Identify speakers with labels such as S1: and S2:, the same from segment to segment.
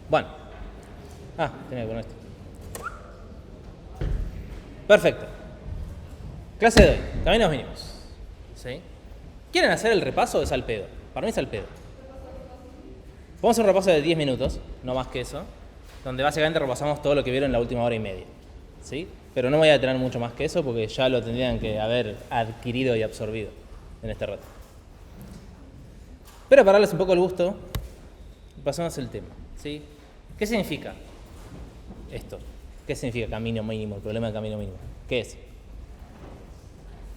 S1: Bueno. Tenía que poner esto. Perfecto. Clase de hoy, caminos mínimos. ¿Sí? ¿Quieren hacer el repaso o es al pedo? Para mí es al pedo. Vamos a hacer un repaso de 10 minutos, no más que eso, donde básicamente repasamos todo lo que vieron en la última hora y media. ¿Sí? Pero no voy a tener mucho más que eso porque ya lo tendrían que haber adquirido y absorbido en este rato. Pero para darles un poco el gusto, pasamos al tema. ¿Sí? ¿Qué significa esto? ¿Qué significa camino mínimo? El problema del camino mínimo. ¿Qué es?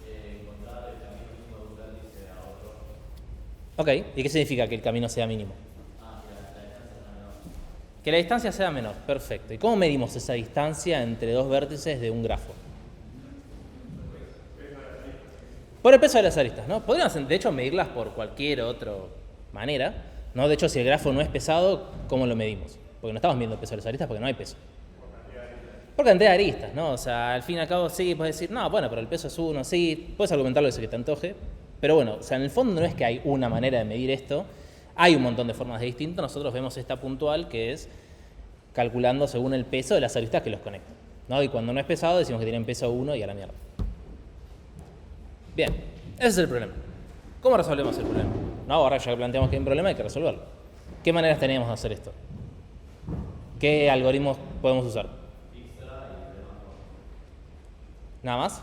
S2: Encontrar el camino mínimo de un vértice a otro.
S1: Ok, ¿y qué significa que el camino sea mínimo? Que la distancia sea menor, perfecto. ¿Y cómo medimos esa distancia entre dos vértices de un grafo? Por el peso de las aristas, ¿no? Podríamos, de hecho, medirlas por cualquier otra manera, ¿no? De hecho, si el grafo no es pesado, ¿cómo lo medimos? Porque no estamos midiendo el peso de las aristas porque no hay peso. Por cantidad de aristas, ¿no? O sea, al fin y al cabo, sí, puedes decir, no, bueno, pero el peso es uno, sí, puedes argumentar lo que te antoje, pero bueno, o sea, en el fondo no es que hay una manera de medir esto, hay un montón de formas de distinto, nosotros vemos esta puntual que es calculando según el peso de las aristas que los conectan, ¿no? Y cuando no es pesado decimos que tienen peso 1 y a la mierda. Bien, ese es el problema. ¿Cómo resolvemos el problema? No, ahora ya planteamos que hay un problema, hay que resolverlo. ¿Qué maneras tenemos de hacer esto? ¿Qué algoritmos podemos usar? ¿Nada más?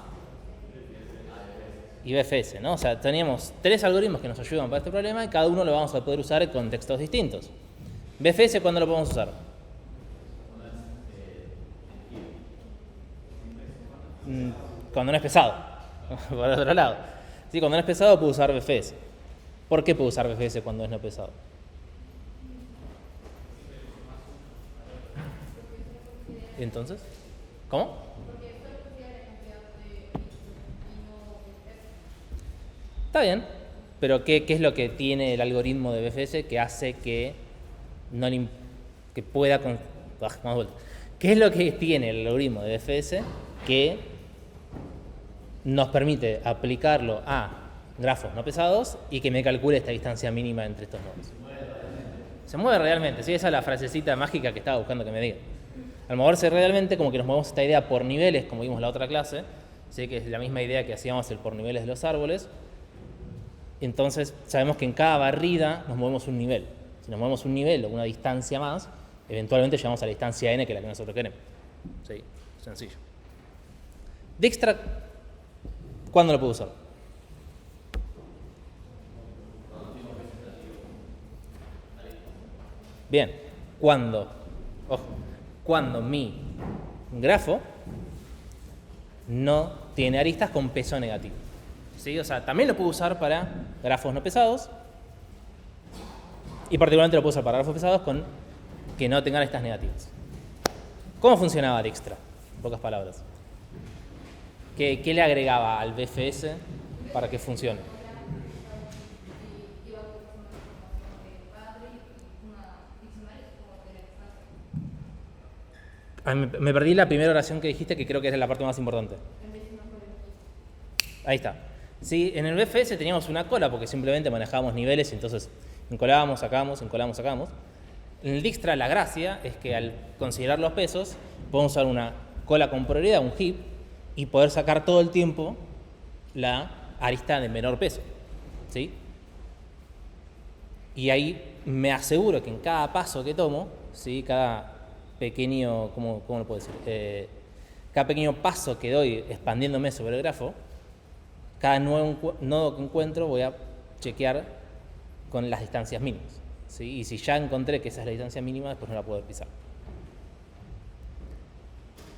S1: Y BFS, ¿no? O sea, teníamos 3 algoritmos que nos ayudan para este problema y cada uno lo vamos a poder usar en contextos distintos. BFS, ¿cuándo lo podemos usar? Cuando no es pesado. Por otro lado. Sí, cuando no es pesado puedo usar BFS. ¿Por qué puedo usar BFS cuando es no pesado? ¿Y entonces? ¿Cómo? Está bien, pero ¿qué es lo que tiene el algoritmo de BFS que hace que no le, que pueda más vuelta? ¿Qué es lo que tiene el algoritmo de BFS que nos permite aplicarlo a grafos no pesados y que me calcule esta distancia mínima entre estos nodos? Se mueve realmente, sí, esa es la frasecita mágica que estaba buscando que me diga. Al moverse realmente, como que nos movemos esta idea por niveles, como vimos en la otra clase, ¿sí? Que es la misma idea que hacíamos el por niveles de los árboles. Entonces sabemos que en cada barrida nos movemos un nivel. Si nos movemos un nivel o una distancia más, eventualmente llegamos a la distancia n, que es la que nosotros queremos. ¿Sí? Sencillo. Dijkstra, ¿cuándo lo puedo usar? Bien, cuando mi grafo no tiene aristas con peso negativo. ¿Sí? O sea, también lo puedo usar para grafos no pesados y particularmente lo puedo usar para grafos pesados con que no tengan aristas negativas. ¿Cómo funcionaba Dijkstra? En pocas palabras. ¿Qué le agregaba al BFS para que funcione? Me perdí la primera oración que dijiste, que creo que es la parte más importante. Ahí está. Sí, en el BFS teníamos una cola porque simplemente manejábamos niveles y entonces encolábamos, sacábamos, encolábamos, sacábamos. En el Dijkstra la gracia es que al considerar los pesos podemos usar una cola con prioridad, un heap, y poder sacar todo el tiempo la arista de menor peso. ¿Sí? Y ahí me aseguro que en cada paso que tomo, ¿sí? Cada pequeño, ¿cómo lo puedo decir? Cada pequeño paso que doy expandiéndome sobre el grafo, cada nuevo nodo que encuentro voy a chequear con las distancias mínimas. ¿Sí? Y si ya encontré que esa es la distancia mínima, después no la puedo pisar.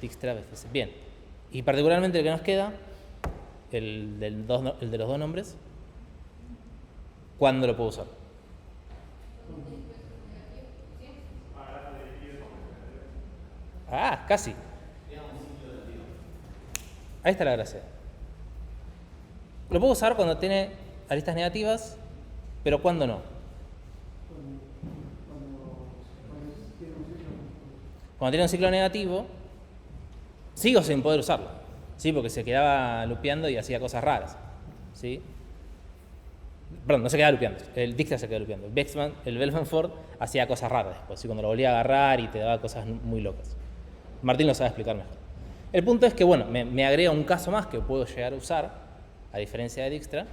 S1: Dijkstra, BFS. Bien. Y particularmente el que nos queda, el de los dos nombres, ¿cuándo lo puedo usar? Ah, casi. Ahí está la gracia. Lo puedo usar cuando tiene aristas negativas, pero ¿cuándo no? Cuando tiene un ciclo negativo, sigo sin poder usarlo, ¿sí? Porque se quedaba lupeando y hacía cosas raras, ¿sí? Perdón, no se queda lupeando. El Dijkstra se queda lupeando. El Belfort hacía cosas raras después. ¿Sí? Cuando lo volvía a agarrar y te daba cosas muy locas. Martín lo sabe explicar mejor. El punto es que, bueno, me agrega un caso más que puedo llegar a usar, a diferencia de Dijkstra,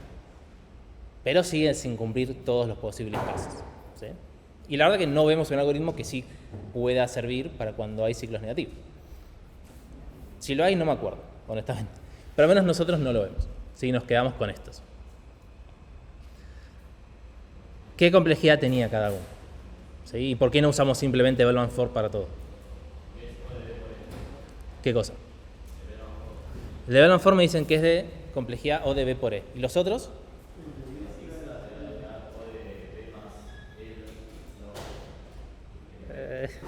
S1: pero sigue sin cumplir todos los posibles casos. ¿Sí? Y la verdad que no vemos un algoritmo que sí pueda servir para cuando hay ciclos negativos. Si lo hay, no me acuerdo, honestamente. Pero al menos nosotros no lo vemos. ¿Sí? Nos quedamos con estos. ¿Qué complejidad tenía cada uno? ¿Sí? ¿Y por qué no usamos simplemente Bellman-Ford para todo? ¿Qué cosa? El de Bellman-Ford me dicen que es de complejidad O de B por E. ¿Y los otros?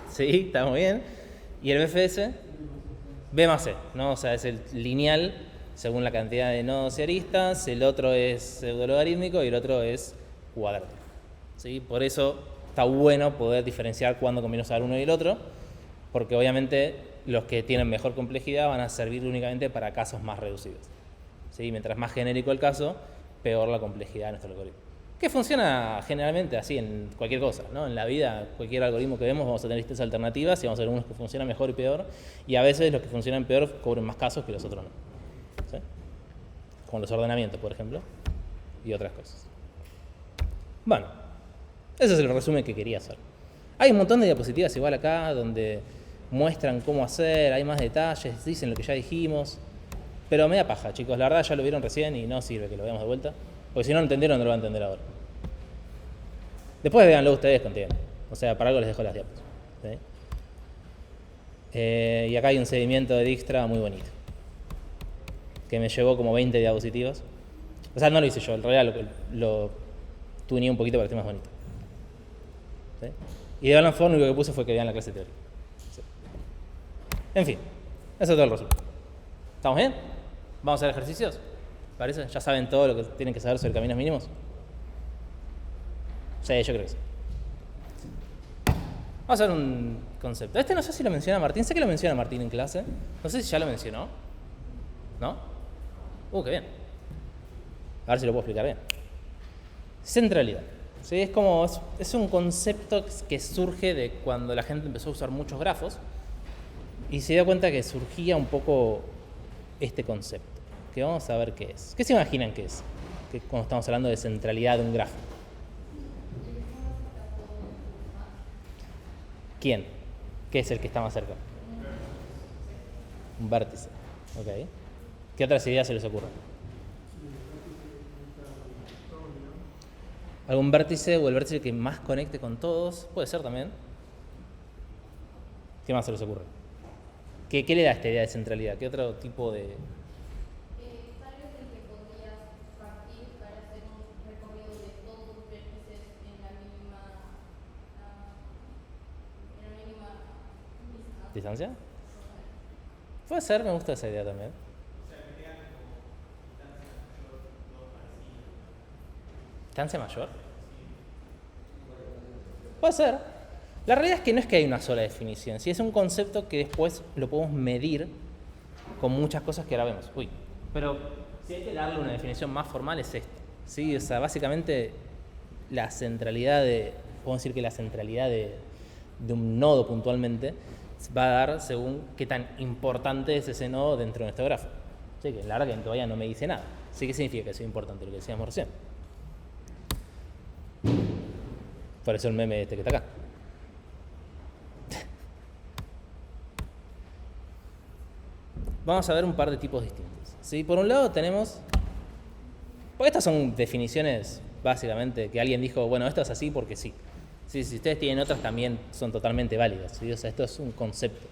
S1: Sí, está muy bien. ¿Y el BFS? B más C, ¿no? O sea, es el lineal según la cantidad de nodos y aristas, el otro es pseudologarítmico y el otro es cuadrático. ¿Sí? Por eso está bueno poder diferenciar cuándo conviene usar uno y el otro, porque obviamente los que tienen mejor complejidad van a servir únicamente para casos más reducidos. ¿Sí? Mientras más genérico el caso, peor la complejidad de nuestro algoritmo. Que funciona generalmente así en cualquier cosa, ¿no? En la vida, cualquier algoritmo que vemos, vamos a tener listas alternativas y vamos a ver unos que funcionan mejor y peor, y a veces los que funcionan peor cubren más casos que los otros no. ¿Sí? Como los ordenamientos, por ejemplo, y otras cosas. Bueno, ese es el resumen que quería hacer. Hay un montón de diapositivas igual acá, donde muestran cómo hacer, hay más detalles, dicen lo que ya dijimos, pero media paja, chicos, la verdad ya lo vieron recién y no sirve que lo veamos de vuelta. Porque si no lo entendieron, no lo van a entender ahora. Después véanlo ustedes con tiempo. O sea, para algo les dejo las diapos. ¿Sí? Y acá hay un seguimiento de Dijkstra muy bonito. Que me llevó como 20 diapositivas. O sea, no lo hice yo, en realidad lo tuneé un poquito para que esté más bonito. ¿Sí? Y de Bellman-Ford lo único que puse fue que vean la clase teórica. ¿Sí? En fin, eso es todo el resumen. ¿Estamos bien? ¿Vamos a hacer ejercicios? ¿Parece? ¿Ya saben todo lo que tienen que saber sobre caminos mínimos? Sí, yo creo que sí. Vamos a hacer un concepto. Este no sé si lo menciona Martín. Sé que lo menciona Martín en clase. No sé si ya lo mencionó. ¿No? Qué bien. A ver si lo puedo explicar bien. Centralidad. ¿Sí? Es un concepto que surge de cuando la gente empezó a usar muchos grafos y se dio cuenta que surgía un poco este concepto. Que vamos a ver qué es. ¿Qué se imaginan que es? Que cuando estamos hablando de centralidad de un grafo. ¿Quién? ¿Qué es el que está más cerca? Un vértice. Ok. ¿Qué otras ideas se les ocurren? ¿Algún vértice o el vértice que más conecte con todos? Puede ser también. ¿Qué más se les ocurre? ¿Qué le da esta idea de centralidad? ¿Qué otro tipo de...?
S3: Tal vez el que podrías partir para hacer un recorrido de todos los vértices en la mínima
S1: ¿Distancia? Puede ser, me gusta esa idea también. ¿Distancia mayor? Puede ser. La realidad es que no es que hay una sola definición, sí es un concepto que después lo podemos medir con muchas cosas que ahora vemos. Pero si hay que darle una definición más formal es esto. ¿Sí? O sea, básicamente la centralidad podemos decir que la centralidad de un nodo puntualmente va a dar según qué tan importante es ese nodo dentro de nuestro grafo. ¿Sí? Que la verdad que todavía no me dice nada. ¿Sí? ¿Qué significa que sea importante? Lo que decíamos recién. Por eso el meme este que está acá. Vamos a ver un par de tipos distintos. ¿Sí? Por un lado tenemos... Porque estas son definiciones, básicamente, que alguien dijo, bueno, esto es así porque sí. Sí, si ustedes tienen otras también son totalmente válidas. ¿Sí? O sea, esto es un concepto.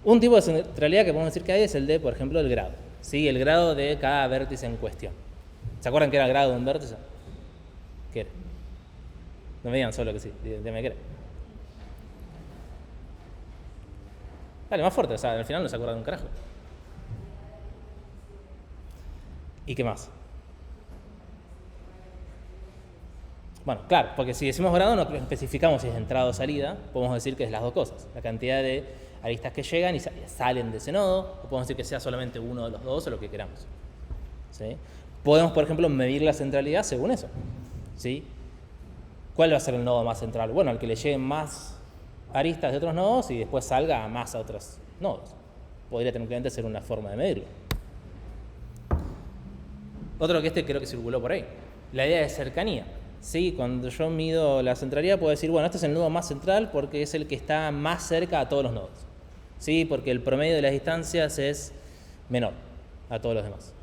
S1: Un tipo de centralidad que podemos decir que hay es el de, por ejemplo, el grado. ¿Sí? El grado de cada vértice en cuestión. ¿Se acuerdan qué era el grado de un vértice? ¿Qué era? No me digan solo que sí, dígame qué era. Dale, más fuerte, o sea, al final no se acuerdan de un carajo. ¿Y qué más? Bueno, claro, porque si decimos grado no especificamos si es entrada o salida, podemos decir que es las dos cosas. La cantidad de aristas que llegan y salen de ese nodo, o podemos decir que sea solamente uno de los dos o lo que queramos. ¿Sí? podemos, por ejemplo, medir la centralidad según eso. ¿Sí? ¿Cuál va a ser el nodo más central? Bueno, al que le lleguen más aristas de otros nodos y después salga a más a otros nodos. Podría tranquilamente ser una forma de medirlo. Otro que creo que circuló por ahí. La idea de cercanía. ¿Sí? Cuando yo mido la centralidad puedo decir, bueno, este es el nodo más central porque es el que está más cerca a todos los nodos. ¿Sí? Porque el promedio de las distancias es menor a todos los demás.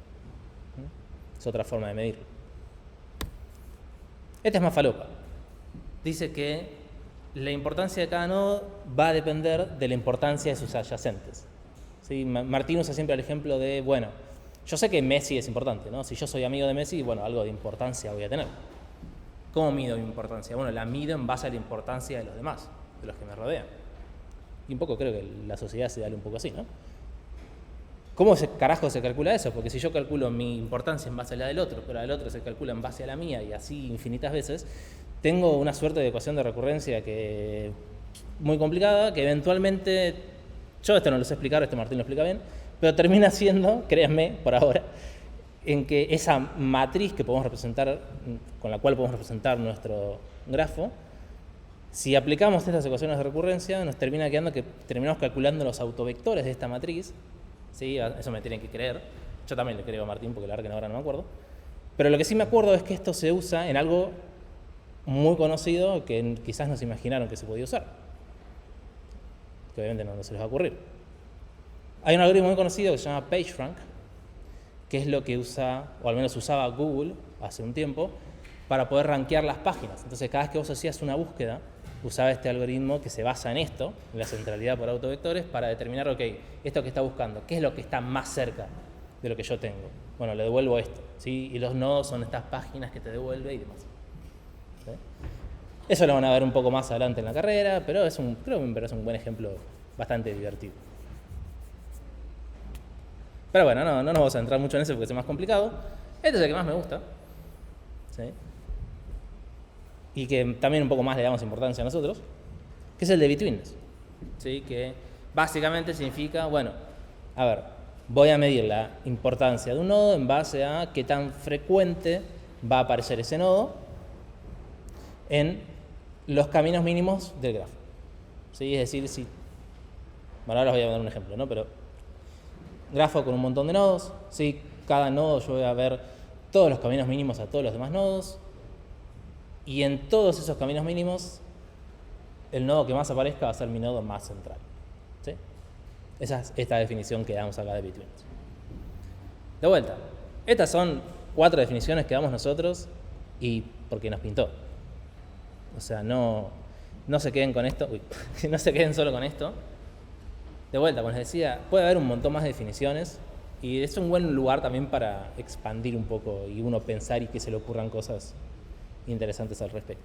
S1: Es otra forma de medirlo. Esta es más falopa. Dice que la importancia de cada nodo va a depender de la importancia de sus adyacentes. ¿Sí? Martín usa siempre el ejemplo de, bueno, yo sé que Messi es importante, ¿no? Si yo soy amigo de Messi, bueno, algo de importancia voy a tener. ¿Cómo mido mi importancia? Bueno, la mido en base a la importancia de los demás, de los que me rodean. Y un poco creo que la sociedad se da un poco así, ¿no? ¿Cómo carajo se calcula eso? Porque si yo calculo mi importancia en base a la del otro, pero la del otro se calcula en base a la mía y así infinitas veces, tengo una suerte de ecuación de recurrencia que muy complicada, que eventualmente, yo esto no lo sé explicar, Martín lo explica bien, pero termina siendo, créanme, por ahora, en que esa matriz que podemos representar, con la cual podemos representar nuestro grafo, si aplicamos estas ecuaciones de recurrencia, nos termina quedando que terminamos calculando los autovectores de esta matriz. ¿Sí? Eso me tienen que creer. Yo también le creo a Martín porque la verdad que ahora no me acuerdo. Pero lo que sí me acuerdo es que esto se usa en algo muy conocido que quizás no se imaginaron que se podía usar. Que obviamente no se les va a ocurrir. Hay un algoritmo muy conocido que se llama PageRank, que es lo que usa, o al menos usaba Google hace un tiempo, para poder rankear las páginas. Entonces, cada vez que vos hacías una búsqueda, usaba este algoritmo que se basa en esto, en la centralidad por autovectores, para determinar, ok, esto que está buscando, ¿qué es lo que está más cerca de lo que yo tengo? Bueno, le devuelvo esto, ¿sí? Y los nodos son estas páginas que te devuelve y demás. ¿Sí? Eso lo van a ver un poco más adelante en la carrera, pero creo que me parece un buen ejemplo bastante divertido. Pero bueno, no nos vamos a entrar mucho en eso porque es más complicado. Este es el que más me gusta. ¿Sí? Y que también un poco más le damos importancia a nosotros, que es el de betweenness. ¿Sí? Que básicamente significa, bueno, a ver, voy a medir la importancia de un nodo en base a qué tan frecuente va a aparecer ese nodo en los caminos mínimos del grafo. ¿Sí? Es decir, si... Bueno, ahora os voy a dar un ejemplo, ¿no? Pero grafo con un montón de nodos, ¿sí? Cada nodo yo voy a ver todos los caminos mínimos a todos los demás nodos, y en todos esos caminos mínimos el nodo que más aparezca va a ser mi nodo más central. ¿Sí? Esa es esta definición que damos acá de betweenness. De vuelta, estas son 4 definiciones que damos nosotros y porque nos pintó. O sea, no se queden con esto, no se queden solo con esto. De vuelta, como les decía, puede haber un montón más de definiciones y es un buen lugar también para expandir un poco y uno pensar y que se le ocurran cosas interesantes al respecto.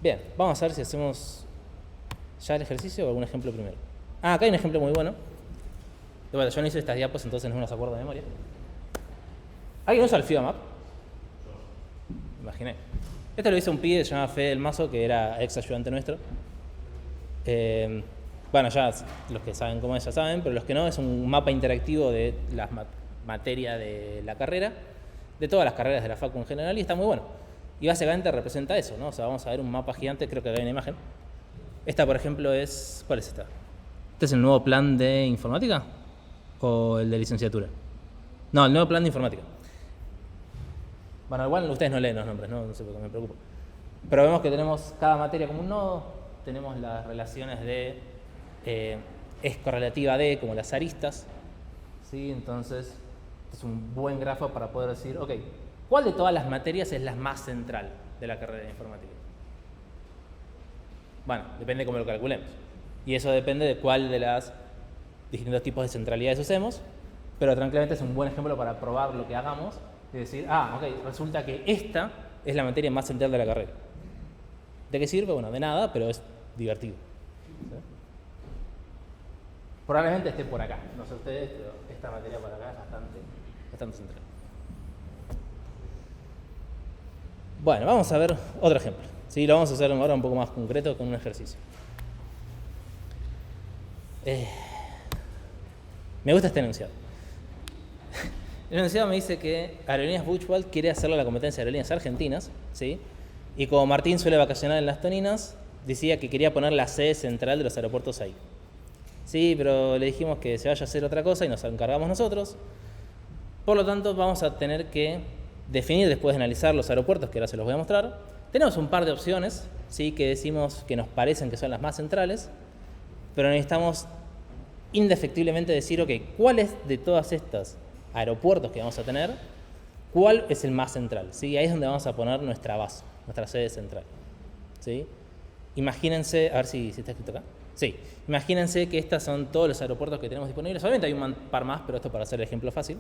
S1: Bien, vamos a ver si hacemos ya el ejercicio o algún ejemplo primero. Acá hay un ejemplo muy bueno. De vuelta, yo no hice estas diapos, entonces no las acuerdo de memoria. ¿Alguien usa el FIBA Map? Me imaginé. Esto lo hizo un pibe que se llama Fede del Mazo, que era ex ayudante nuestro. Bueno, ya los que saben cómo es ya saben, pero los que no, es un mapa interactivo de las materias de la carrera, de todas las carreras de la facu en general, y está muy bueno. Y básicamente representa eso, ¿no? O sea, vamos a ver un mapa gigante, creo que acá hay una imagen. Esta, por ejemplo, es... ¿Cuál es esta? ¿Este es el nuevo plan de informática? ¿O el de licenciatura? No, el nuevo plan de informática. Bueno, igual ustedes no leen los nombres, no sé por qué me preocupo. Pero vemos que tenemos cada materia como un nodo, tenemos las relaciones de es correlativa de, como las aristas, ¿sí? Entonces, es un buen grafo para poder decir, ok, ¿cuál de todas las materias es la más central de la carrera de informática? Bueno, depende de cómo lo calculemos. Y eso depende de cuál de los distintos tipos de centralidades usemos, pero tranquilamente es un buen ejemplo para probar lo que hagamos y decir, ok, resulta que esta es la materia más central de la carrera. ¿De qué sirve? Bueno, de nada, pero es divertido. ¿Sí? Probablemente esté por acá, no sé ustedes, pero esta materia por acá es bastante central. Bueno, vamos a ver otro ejemplo. ¿Sí? Lo vamos a hacer ahora un poco más concreto con un ejercicio. Me gusta este enunciado. El enunciado me dice que Aerolíneas Buchwald quiere hacerle la competencia de aerolíneas argentinas, ¿sí? Y como Martín suele vacacionar en Las Toninas, decía que quería poner la sede central de los aeropuertos ahí. Sí, pero le dijimos que se vaya a hacer otra cosa y nos encargamos nosotros. Por lo tanto, vamos a tener que definir, después de analizar los aeropuertos, que ahora se los voy a mostrar. Tenemos un par de opciones, ¿sí? Que decimos que nos parecen que son las más centrales, pero necesitamos indefectiblemente decir, ok, ¿cuál es de todas estas aeropuertos que vamos a tener, cuál es el más central? ¿Sí? Ahí es donde vamos a poner nuestra base, nuestra sede central. ¿Sí? Imagínense, a ver si está escrito acá. Sí, imagínense que estos son todos los aeropuertos que tenemos disponibles. Obviamente hay un par más, pero esto para hacer el ejemplo fácil.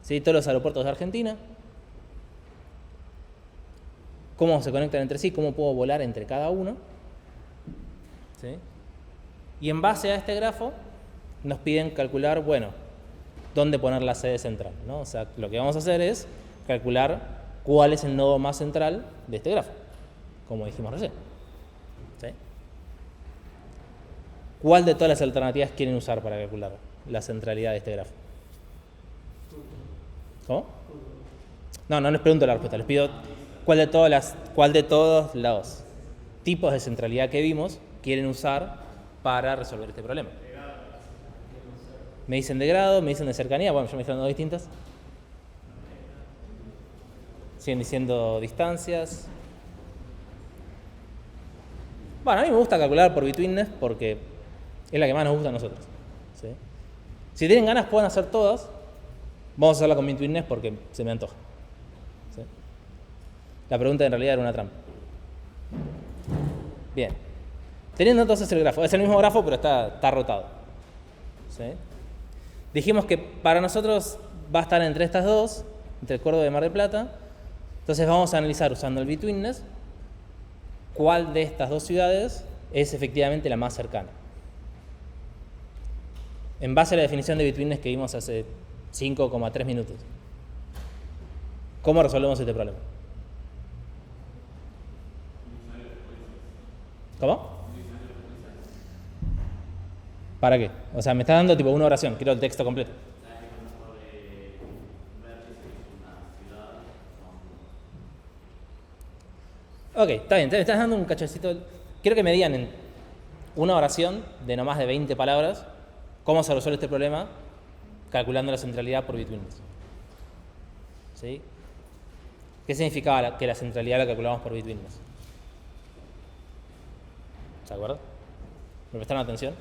S1: ¿Sí? Todos los aeropuertos de Argentina. Cómo se conectan entre sí, cómo puedo volar entre cada uno. ¿Sí? Y en base a este grafo nos piden calcular, bueno, dónde poner la sede central, ¿no? O sea, lo que vamos a hacer es calcular cuál es el nodo más central de este grafo, como dijimos recién. ¿Sí? ¿Cuál de todas las alternativas quieren usar para calcular la centralidad de este grafo? ¿Cómo? No les pregunto la respuesta, les pido cuál de todos los tipos de centralidad que vimos quieren usar para resolver este problema. Me dicen de grado, me dicen de cercanía, bueno, yo me dijeron dos distintas. Siguen diciendo distancias. Bueno, a mí me gusta calcular por betweenness porque es la que más nos gusta a nosotros. ¿Sí? Si tienen ganas pueden hacer todas. Vamos a hacerla con betweenness porque se me antoja. ¿Sí? La pregunta en realidad era una trampa. Bien. Teniendo entonces el grafo, es el mismo grafo pero está rotado. ¿Sí? Dijimos que para nosotros va a estar entre estas dos, entre el Córdoba y Mar del Plata. Entonces vamos a analizar usando el betweenness cuál de estas dos ciudades es efectivamente la más cercana. En base a la definición de betweenness que vimos hace 5,3 minutos. ¿Cómo resolvemos este problema? ¿Cómo? ¿Para qué? O sea, me está dando tipo una oración, quiero el texto completo. Ok, está bien, te estás dando un cachecito. Quiero que me digan en una oración de no más de 20 palabras cómo se resuelve este problema calculando la centralidad por betweenness. ¿Sí? ¿Qué significaba que la centralidad la calculamos por betweenness? ¿Se acuerdan? ¿Me prestaron atención?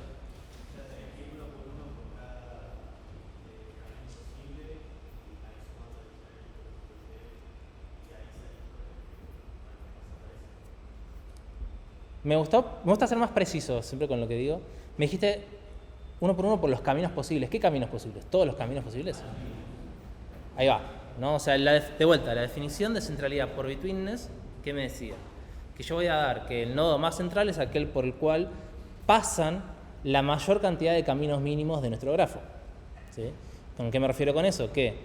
S1: Me gusta ser más preciso siempre con lo que digo. Me dijiste uno por uno por los caminos posibles. ¿Qué caminos posibles? ¿Todos los caminos posibles? Ahí va, ¿no? O sea, de vuelta, la definición de centralidad por betweenness, ¿qué me decía? Que yo voy a dar que el nodo más central es aquel por el cual pasan la mayor cantidad de caminos mínimos de nuestro grafo. ¿Sí? ¿Con qué me refiero con eso? Que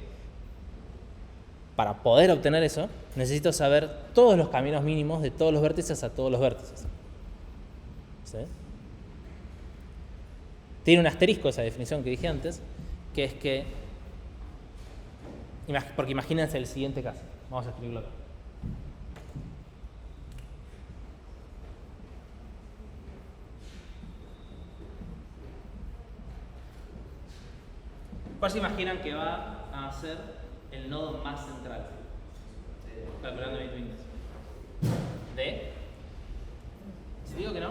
S1: para poder obtener eso, necesito saber todos los caminos mínimos de todos los vértices a todos los vértices. ¿Sí? Tiene un asterisco esa definición que dije antes, que es que, porque imagínense el siguiente caso. Vamos a escribirlo acá. ¿Cuál se imaginan que va a ser el nodo más central? Calculando betweenness. ¿De? Si digo que no,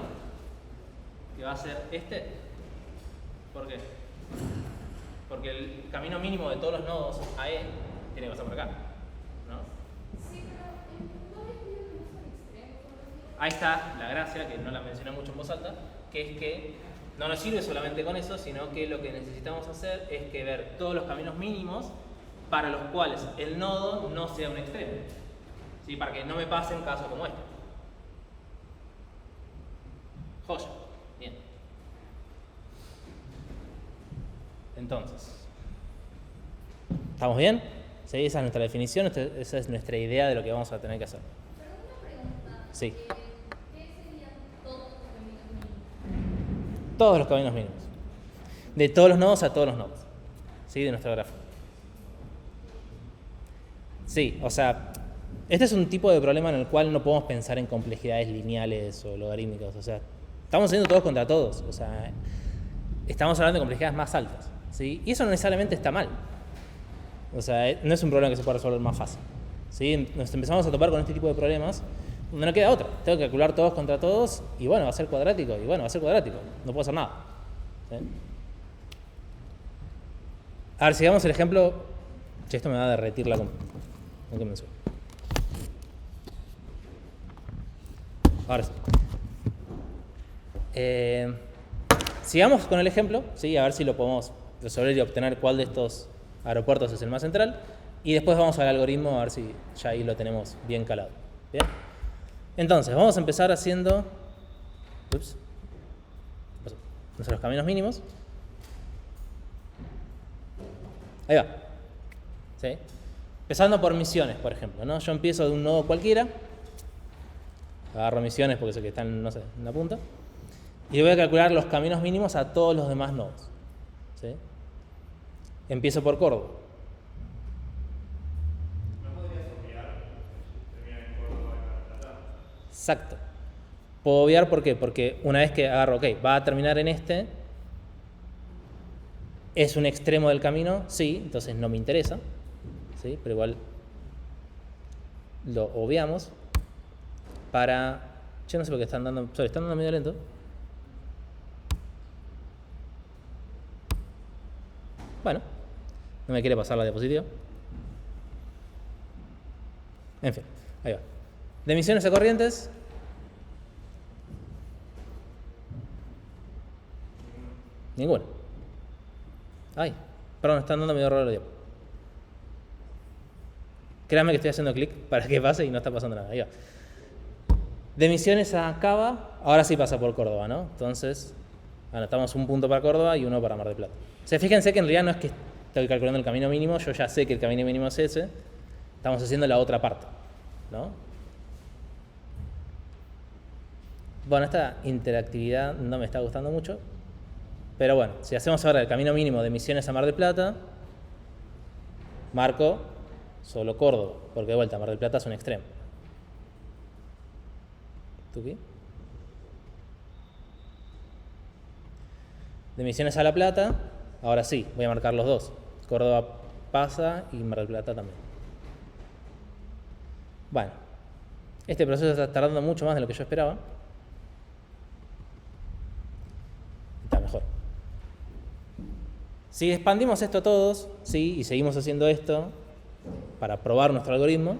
S1: que va a ser este. ¿Por qué? Porque el camino mínimo de todos los nodos AE tiene que pasar por acá, ¿no?
S3: Sí, pero no le pido que no sean extremos.
S1: Ahí está la gracia, que no la mencioné mucho en voz alta, que es que no nos sirve solamente con eso, sino que lo que necesitamos hacer es que ver todos los caminos mínimos para los cuales el nodo no sea un extremo. ¿Sí? Para que no me pasen casos como este. Joya. Bien. Entonces, ¿estamos bien? ¿Sí? Esa es nuestra definición, esa es nuestra idea de lo que vamos a tener que hacer.
S3: Pero una pregunta.
S1: Sí.
S3: ¿Qué serían todos los caminos mínimos?
S1: Todos los caminos mínimos. De todos los nodos a todos los nodos. ¿Sí? De nuestro grafo. Sí, o sea, este es un tipo de problema en el cual no podemos pensar en complejidades lineales o logarítmicas. O sea, estamos haciendo todos contra todos. O sea, estamos hablando de complejidades más altas. ¿Sí? Y eso no necesariamente está mal. O sea, no es un problema que se pueda resolver más fácil. ¿Sí? Nos empezamos a topar con este tipo de problemas donde no queda otra. Tengo que calcular todos contra todos y bueno, va a ser cuadrático. Y bueno, va a ser cuadrático. No puedo hacer nada. ¿Sí? A ver, sigamos el ejemplo. Che, esto me va a derretir la compu. ¿En qué me subo? Ahora sí. Sigamos con el ejemplo, ¿sí? A ver si lo podemos resolver y obtener cuál de estos aeropuertos es el más central. Y después vamos al algoritmo a ver si ya ahí lo tenemos bien calado. ¿Bien? Entonces, vamos a empezar haciendo nuestros caminos mínimos. Ahí va. ¿Sí? Empezando por misiones, por ejemplo, ¿no? Yo empiezo de un nodo cualquiera. Agarro misiones porque sé que están, no sé, en la punta. Y voy a calcular los caminos mínimos a todos los demás nodos. ¿Sí? Empiezo por Córdoba.
S2: ¿No podrías obviar terminar en Córdoba y Mar del Plata?
S1: Exacto. Puedo obviar, ¿por qué? Porque una vez que agarro, ok, va a terminar en este, es un extremo del camino, sí, entonces no me interesa, ¿sí? Pero igual lo obviamos para... Yo no sé por qué están dando... están dando medio lento. Bueno, no me quiere pasar la diapositiva. En fin, ahí va. De emisiones a corrientes. Ninguna. Ay, perdón, están dando medio raro el diapo. Créanme que estoy haciendo clic para que pase y no está pasando nada. Ahí va. De Misiones a Cava, ahora sí pasa por Córdoba, ¿no? Entonces, anotamos un punto para Córdoba y uno para Mar del Plata. O sea, fíjense que en realidad no es que estoy calculando el camino mínimo, yo ya sé que el camino mínimo es ese, estamos haciendo la otra parte, ¿no? Bueno, esta interactividad no me está gustando mucho, pero bueno, si hacemos ahora el camino mínimo de Misiones a Mar del Plata, marco solo Córdoba, porque de vuelta Mar del Plata es un extremo. ¿Tuki? De Misiones a La Plata, ahora sí, voy a marcar los dos. Córdoba pasa y Mar del Plata también. Bueno, este proceso está tardando mucho más de lo que yo esperaba. Está mejor. Si expandimos esto a todos, ¿sí? Y seguimos haciendo esto para probar nuestro algoritmo,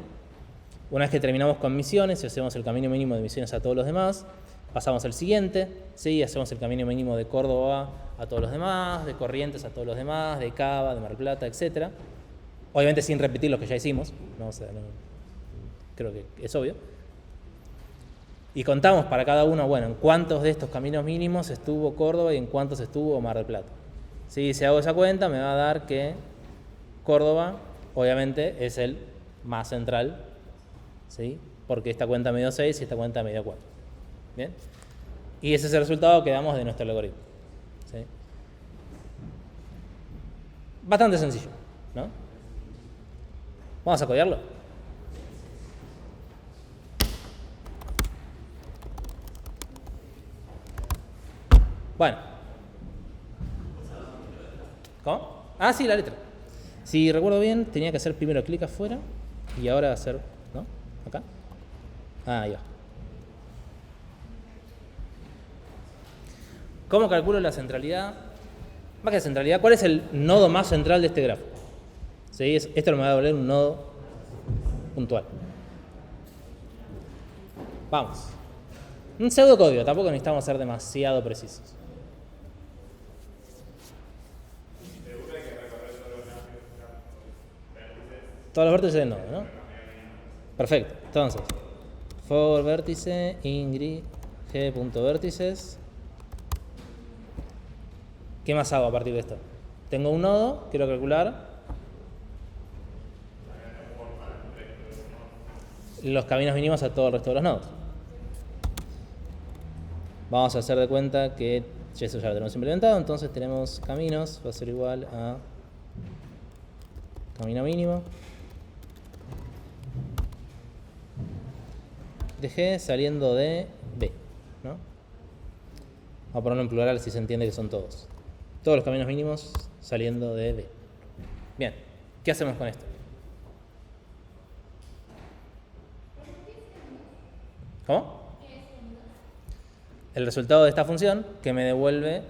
S1: una vez que terminamos con misiones y hacemos el camino mínimo de misiones a todos los demás, pasamos al siguiente, ¿sí? Hacemos el camino mínimo de Córdoba a todos los demás, de Corrientes a todos los demás, de Cava, de Mar del Plata, etc. Obviamente sin repetir lo que ya hicimos, ¿no? O sea, creo que es obvio. Y contamos para cada uno, bueno, en cuántos de estos caminos mínimos estuvo Córdoba y en cuántos estuvo Mar del Plata. ¿Sí? Si hago esa cuenta me va a dar que Córdoba, obviamente, es el más central, ¿sí? Porque esta cuenta me dio 6 y esta cuenta me dio 4. ¿Bien? Y ese es el resultado que damos de nuestro algoritmo. ¿Sí? Bastante sencillo, ¿no? Vamos a codearlo. Bueno. ¿Cómo? Ah, sí, la letra. Si recuerdo bien, tenía que hacer primero clic afuera y ahora hacer, ¿no? Acá. Ah, ahí va. ¿Cómo calculo la centralidad? Más que centralidad, ¿cuál es el nodo más central de este grafo? ¿Sí? Esto me va a volver un nodo puntual. Vamos. Un pseudocódigo, tampoco necesitamos ser demasiado precisos. Todos los vértices del nodo, ¿no? Perfecto. Entonces, for vértice ingrid g.vértices. ¿Qué más hago a partir de esto? Tengo un nodo, quiero calcular los caminos mínimos a todo el resto de los nodos. Vamos a hacer de cuenta que eso ya lo tenemos implementado, entonces tenemos caminos, va a ser igual a camino mínimo de G saliendo de B, ¿no? Vamos a ponerlo en plural si se entiende que son todos. Todos los caminos mínimos saliendo de B. Bien, ¿qué hacemos con esto? ¿Cómo? El resultado de esta función que me devuelve,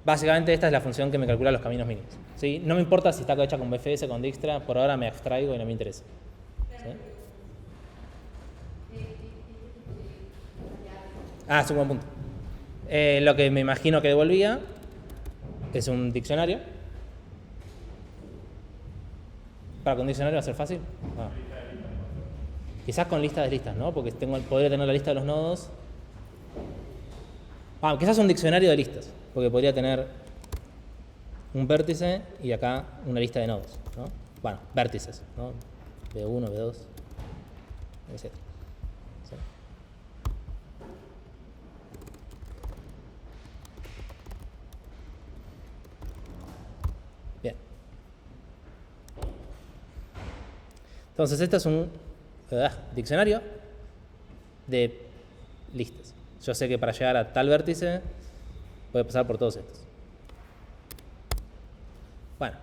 S1: básicamente esta es la función que me calcula los caminos mínimos, ¿sí? No me importa si está hecha con BFS, con Dijkstra, por ahora me abstraigo y no me interesa, ¿sí? Ah, es un buen punto. Lo que me imagino que devolvía es un diccionario. ¿Para con diccionario va a ser fácil? Ah. Quizás con lista de listas, ¿no? Porque podría tener la lista de los nodos. Quizás un diccionario de listas, porque podría tener un vértice y acá una lista de nodos, ¿no? Bueno, vértices, ¿no? B1, B2, etc. ¿Sí? Bien. Entonces, este es un diccionario de listas. Yo sé que para llegar a tal vértice voy a pasar por todos estos. Bueno.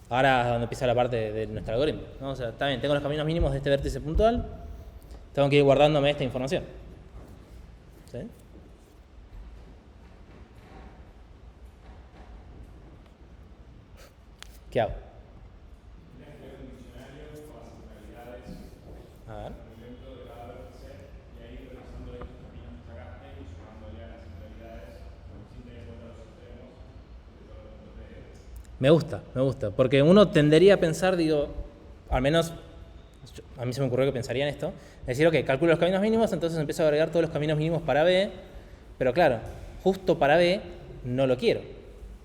S1: Ahora es donde empieza la parte de nuestro algoritmo, ¿no? O sea, está bien, tengo los caminos mínimos de este vértice puntual. Tengo que ir guardándome esta información. ¿Sí? ¿Qué hago? A ver. Me gusta, porque uno tendería a pensar, digo, al menos a mí se me ocurrió que pensaría en esto, es decir, ok, calculo los caminos mínimos, entonces empiezo a agregar todos los caminos mínimos para B, pero claro, justo para B no lo quiero,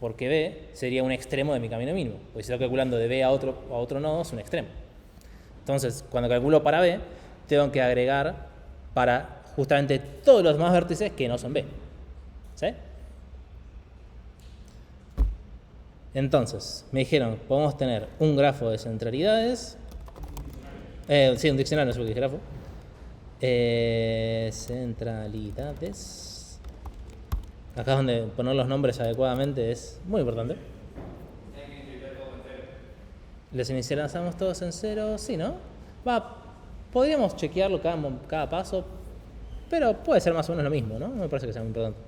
S1: porque B sería un extremo de mi camino mínimo, porque si estoy calculando de B a otro nodo es un extremo. Entonces, cuando calculo para B, tengo que agregar para justamente todos los demás vértices que no son B. ¿Sí? Entonces, me dijeron, podemos tener un grafo de centralidades. Sí, un diccionario, no sé por qué es grafo. Centralidades. Acá es donde poner los nombres adecuadamente es muy importante. ¿Les inicializamos todos en cero? Sí, ¿no? Podríamos chequearlo cada paso, pero puede ser más o menos lo mismo, ¿no? No me parece que sea muy importante.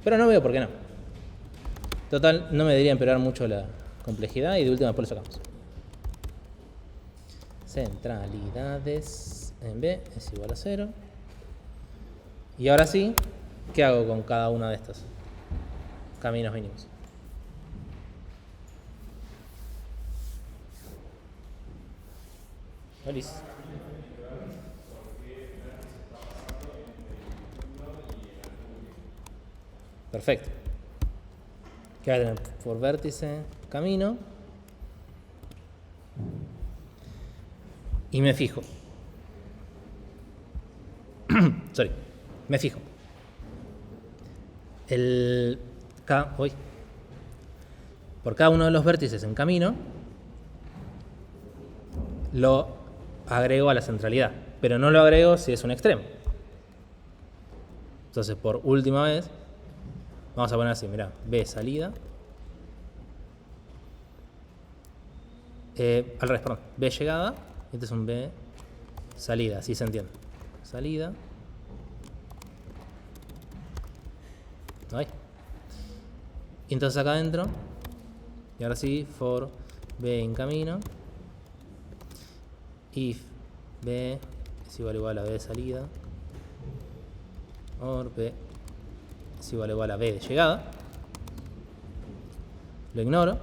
S1: Pero no veo por qué no. Total, no me debería empeorar mucho la complejidad y de última después lo sacamos. Centralidades en B es igual a 0. Y ahora sí, ¿qué hago con cada una de estos caminos mínimos? Listo. Perfecto. ¿Qué va a tener? Por vértice, camino. Y me fijo. Sorry. Me fijo. Por cada uno de los vértices en camino, lo agrego a la centralidad. Pero no lo agrego si es un extremo. Entonces, por última vez, vamos a poner así, mirá, B salida. Al revés, perdón. B llegada. Este es un B salida, así se entiende. Salida. Ahí. Y entonces acá adentro. Y ahora sí, for B en camino. If B es igual a B de salida. Or B es igual a B de llegada. Lo ignoro.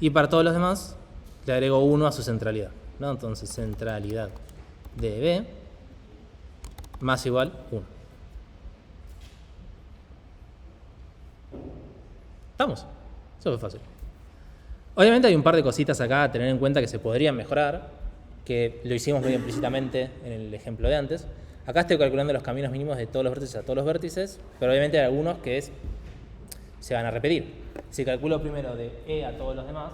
S1: Y para todos los demás le agrego 1 a su centralidad, ¿no? Entonces centralidad de B más igual 1. ¿Estamos? Eso fue fácil. Obviamente hay un par de cositas acá a tener en cuenta que se podrían mejorar, que lo hicimos muy implícitamente en el ejemplo de antes. Acá estoy calculando los caminos mínimos de todos los vértices a todos los vértices, pero obviamente hay algunos que se van a repetir. Si calculo primero de E a todos los demás,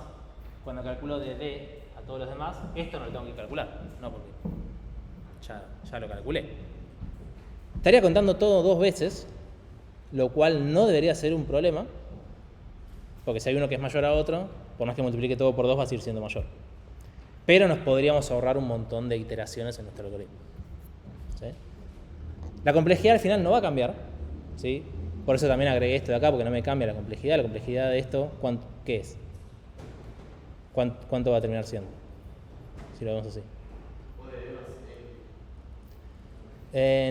S1: cuando calculo de D a todos los demás, esto no lo tengo que calcular, no porque ya lo calculé. Estaría contando todo 2 veces, lo cual no debería ser un problema, porque si hay uno que es mayor a otro, por más que multiplique todo por 2 va a seguir siendo mayor. Pero nos podríamos ahorrar un montón de iteraciones en nuestro algoritmo. ¿Sí? La complejidad al final no va a cambiar, ¿sí? Por eso también agregué esto de acá, porque no me cambia la complejidad. La complejidad de esto, ¿qué es? ¿Cuánto va a terminar siendo? Si lo vemos así.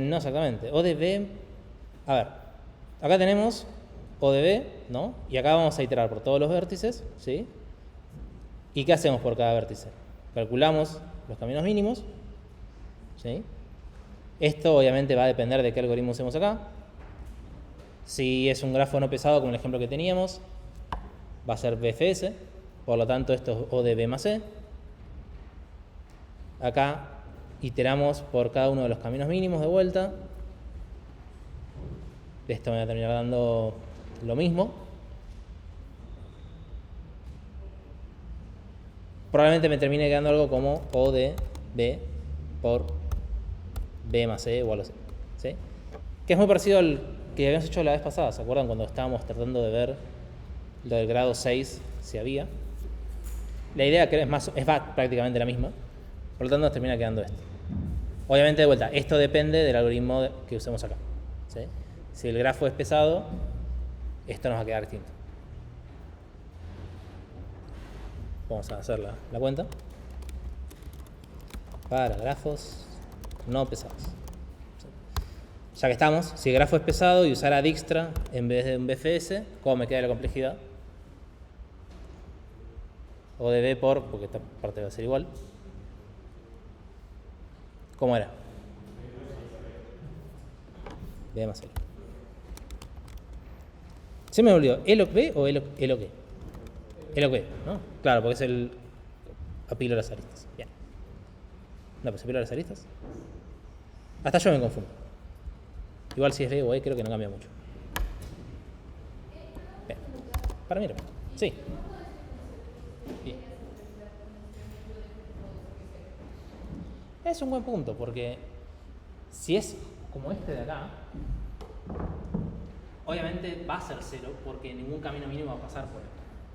S1: No exactamente. O de B. A ver, acá tenemos O de B, ¿no? Y acá vamos a iterar por todos los vértices, ¿sí? ¿Y qué hacemos por cada vértice? Calculamos los caminos mínimos, ¿sí? Esto obviamente va a depender de qué algoritmo usemos acá. Si es un grafo no pesado, como el ejemplo que teníamos, va a ser BFS, por lo tanto esto es O de B más C. Acá iteramos por cada uno de los caminos mínimos de vuelta. Esto me va a terminar dando lo mismo. Probablemente me termine quedando algo como O de B por B más C o algo así, ¿sí? Que es muy parecido al que habíamos hecho la vez pasada, ¿se acuerdan? Cuando estábamos tratando de ver lo del grado 6, si había. La idea es prácticamente la misma, por lo tanto nos termina quedando esto. Obviamente, de vuelta, esto depende del algoritmo que usemos acá, ¿sí? Si el grafo es pesado, esto nos va a quedar distinto. Vamos a hacer la cuenta. Para grafos no pesados. Ya que estamos, si el grafo es pesado y usara Dijkstra en vez de un BFS, ¿cómo me queda la complejidad? O de B porque esta parte va a ser igual. ¿Cómo era? B más C. Se me olvidó, ¿ELOC B o ELOC E? ELOC B, ¿no? Claro, porque es el apilo a las aristas. Bien. No, pues apilo a las aristas. Hasta yo me confundo. Igual si es B o E creo que no cambia mucho. Bien. Para mí, sí. Bien. Es un buen punto, porque si es como este de acá, obviamente va a ser 0 porque ningún camino mínimo va a pasar por él.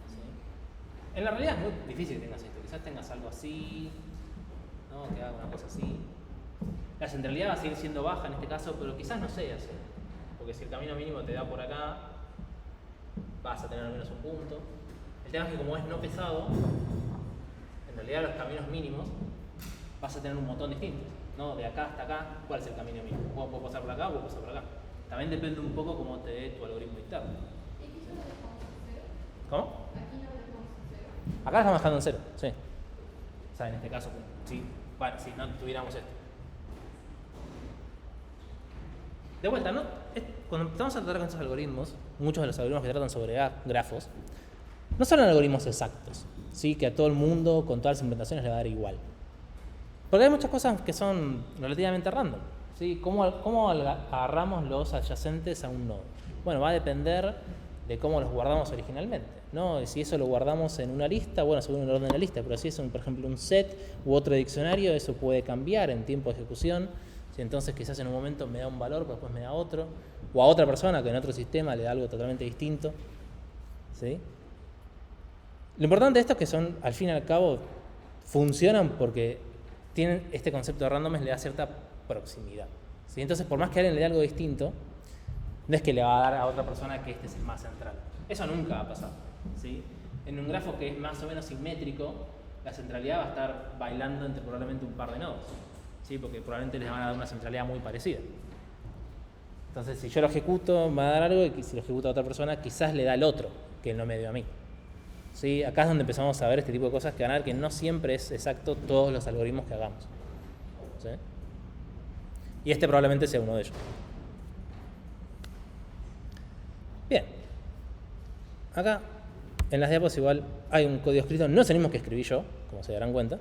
S1: ¿Sí? En la realidad es muy difícil que tengas esto. Quizás tengas algo así, ¿no? Que haga una cosa así. La centralidad va a seguir siendo baja en este caso, pero quizás no sea así. Porque si el camino mínimo te da por acá, vas a tener al menos un punto. El tema es que como es no pesado, en realidad los caminos mínimos vas a tener un montón distinto, ¿no? De acá hasta acá, ¿cuál es el camino mínimo? ¿Puedo pasar por acá o puedo pasar por acá? También depende un poco cómo te dé tu algoritmo interno.
S3: ¿Y aquí solo dejamos en 0?
S1: ¿Cómo?
S3: Aquí no lo dejamos en 0.
S1: Acá estamos dejando en 0, sí. O sea, en este caso, sí. Bueno, si no tuviéramos esto. De vuelta, ¿no? Cuando empezamos a tratar con estos algoritmos, muchos de los algoritmos que tratan sobre grafos, no son algoritmos exactos, ¿sí? Que a todo el mundo, con todas las implementaciones, le va a dar igual. Porque hay muchas cosas que son relativamente random, ¿sí? ¿Cómo agarramos los adyacentes a un nodo? Bueno, va a depender de cómo los guardamos originalmente, ¿no? Si eso lo guardamos en una lista, bueno, según el orden de la lista, pero si es, por ejemplo, un set u otro diccionario, eso puede cambiar en tiempo de ejecución. Si entonces quizás en un momento me da un valor, pero después me da otro, o a otra persona que en otro sistema le da algo totalmente distinto, ¿sí? Lo importante de esto es que son, al fin y al cabo, funcionan porque tienen este concepto de randomness, le da cierta proximidad, ¿sí? Entonces, por más que alguien le dé algo distinto, no es que le va a dar a otra persona que este es el más central. Eso nunca va a pasar, ¿sí? En un grafo que es más o menos simétrico, la centralidad va a estar bailando entre probablemente un par de nodos, ¿sí? Porque probablemente les van a dar una centralidad muy parecida. Entonces, si yo lo ejecuto, me va a dar algo, y si lo ejecuta a otra persona, quizás le da el otro, que no me dio a mí. ¿Sí? Acá es donde empezamos a ver este tipo de cosas que van a ver que no siempre es exacto todos los algoritmos que hagamos, ¿sí? Y este probablemente sea uno de ellos. Bien. Acá, en las diapos igual hay un código escrito, no es el mismo que escribí yo, como se darán cuenta.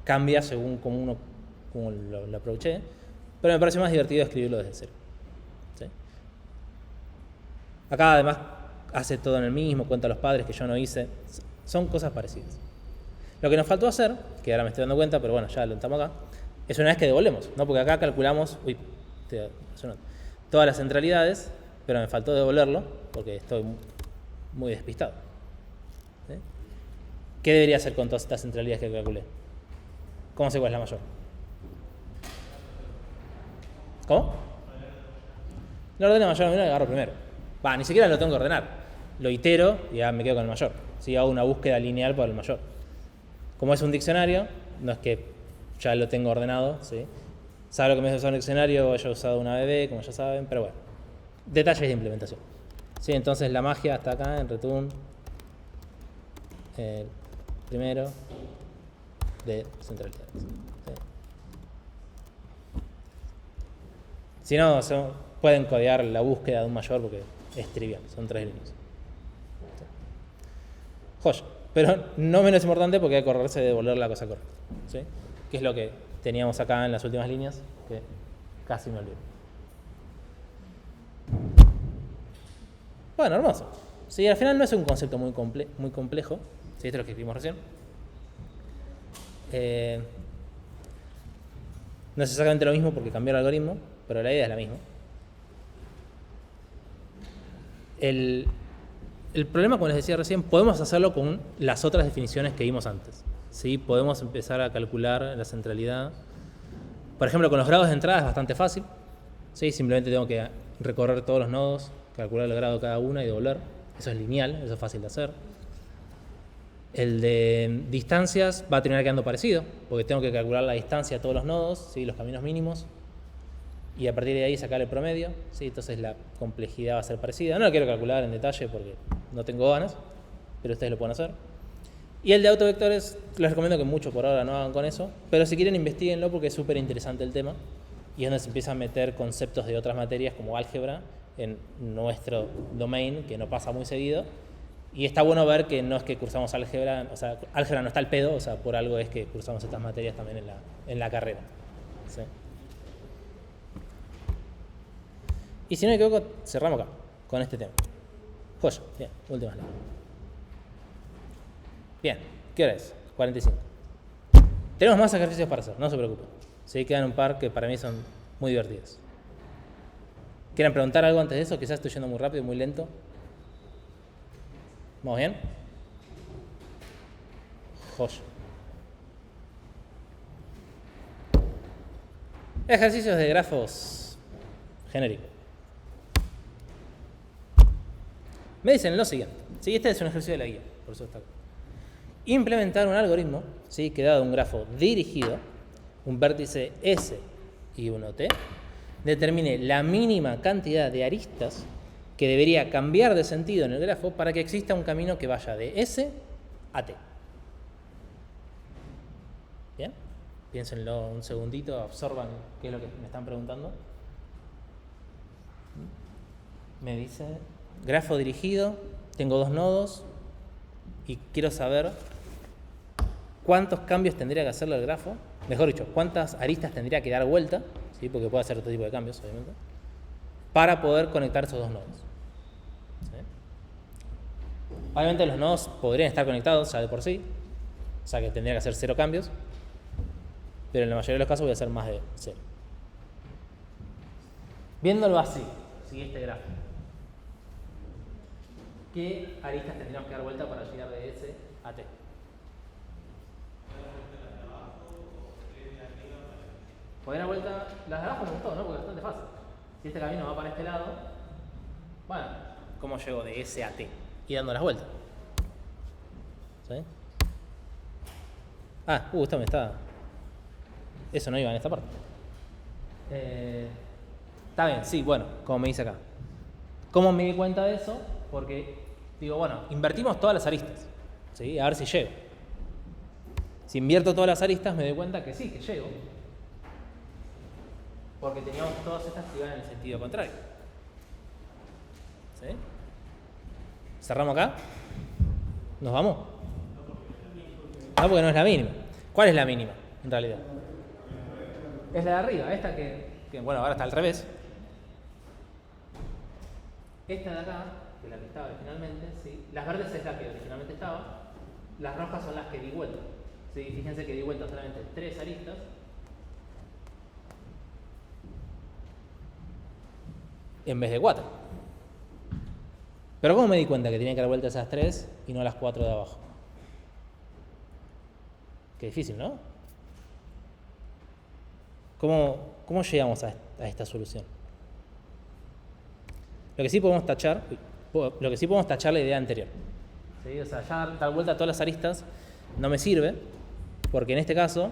S1: Cambia según cómo lo aproveché, pero me parece más divertido escribirlo desde cero, ¿sí? Acá además hace todo en el mismo, cuenta a los padres que yo no hice. Son cosas parecidas. Lo que nos faltó hacer, que ahora me estoy dando cuenta, pero bueno, ya lo estamos acá, es una vez que devolvemos, ¿no? Porque acá calculamos, todas las centralidades, pero me faltó devolverlo porque estoy muy despistado. ¿Sí? ¿Qué debería hacer con todas estas centralidades que calculé? ¿Cómo sé cuál es la mayor? ¿Cómo? Lo ordeno mayor o menor y agarro primero. Ni siquiera lo tengo que ordenar. Lo itero y ya me quedo con el mayor. ¿Sí? Hago una búsqueda lineal por el mayor. Como es un diccionario, no es que ya lo tengo ordenado, ¿sí? Sabe lo que me hace usar un diccionario, yo he usado una BB, como ya saben, pero bueno. Detalles de implementación. ¿Sí? Entonces la magia está acá en return. Primero de centralidades. ¿Sí? Si no, pueden codear la búsqueda de un mayor porque es trivial, son 3 líneas. ¿Sí? Joya. Pero no menos importante porque hay que acordarse de devolver la cosa correcta. ¿Sí? Que es lo que teníamos acá en las últimas líneas, que casi me olvido. Bueno, hermoso. Sí, al final no es un concepto muy complejo. ¿Sí? Esto es lo que escribimos recién. No es exactamente lo mismo porque cambió el algoritmo, pero la idea es la misma. El problema, como les decía recién, podemos hacerlo con las otras definiciones que vimos antes. ¿Sí? Podemos empezar a calcular la centralidad. Por ejemplo, con los grados de entrada es bastante fácil. ¿Sí? Simplemente tengo que recorrer todos los nodos, calcular el grado de cada una y devolver. Eso es lineal, eso es fácil de hacer. El de distancias va a terminar quedando parecido, porque tengo que calcular la distancia a todos los nodos, ¿sí? Los caminos mínimos, y a partir de ahí sacar el promedio. ¿Sí? Entonces la complejidad va a ser parecida. No lo quiero calcular en detalle porque no tengo ganas, pero ustedes lo pueden hacer. Y el de autovectores, les recomiendo que mucho por ahora no hagan con eso, pero si quieren investiguenlo porque es súper interesante el tema y es donde se empiezan a meter conceptos de otras materias como álgebra en nuestro domain, que no pasa muy seguido. Y está bueno ver que no es que cursamos álgebra, o sea, álgebra no está al pedo, o sea, por algo es que cursamos estas materias también en la carrera. ¿Sí? Y si no me equivoco, cerramos acá, con este tema. Joya, bien, última slide. Bien, ¿qué hora es? 45. Tenemos más ejercicios para hacer, no se preocupen. Sí, quedan un par que para mí son muy divertidos. ¿Quieren preguntar algo antes de eso? Quizás estoy yendo muy rápido, muy lento. ¿Vamos bien? Joya. Ejercicios de grafos genéricos. Me dicen lo siguiente. ¿Sí? Este es un ejercicio de la guía, por eso está acá. Implementar un algoritmo, ¿sí? Que dado un grafo dirigido, un vértice S y uno T, determine la mínima cantidad de aristas que debería cambiar de sentido en el grafo para que exista un camino que vaya de S a T. ¿Bien? Piénsenlo un segundito, absorban qué es lo que me están preguntando. Me dice, grafo dirigido, tengo 2 nodos y quiero saber cuántos cambios tendría que hacerle al grafo, mejor dicho, cuántas aristas tendría que dar vuelta, ¿sí? Porque puede hacer otro tipo de cambios, obviamente, para poder conectar esos 2 nodos. ¿Sí? Obviamente los nodos podrían estar conectados ya de por sí, o sea que tendría que hacer 0 cambios, pero en la mayoría de los casos voy a hacer más de 0. Viéndolo así, ¿sí? Este grafo, ¿qué aristas tendríamos que dar vuelta para llegar de S a T? Poder dar vuelta las de abajo me gustó, ¿no? Porque es bastante fácil. Si este camino va para este lado, bueno, ¿cómo llego de S a T? Y dando las vueltas. ¿Sí? Esto me está... Eso no iba en esta parte. Está bien, sí, bueno, como me dice acá. ¿Cómo me di cuenta de eso? Porque digo, bueno, invertimos todas las aristas, ¿sí? A ver si llego. Si invierto todas las aristas me doy cuenta que sí, que llego. Porque teníamos todas estas que iban en el sentido contrario. ¿Sí? ¿Cerramos acá? ¿Nos vamos? No, porque no es la mínima. ¿Cuál es la mínima, en realidad? Es la de arriba, esta que bueno, ahora está al revés. Esta de acá, que es la que estaba originalmente, ¿sí? Las verdes es la que originalmente estaba, las rojas son las que di vuelta. ¿sí? Fíjense que di vuelta solamente 3 aristas. En vez de 4. Pero ¿cómo me di cuenta que tenía que dar vuelta esas 3 y no las 4 de abajo? Qué difícil, ¿no? ¿Cómo llegamos a esta solución? Lo que sí podemos tachar la idea anterior. ¿Sí? O sea, ya dar vuelta a todas las aristas no me sirve, porque en este caso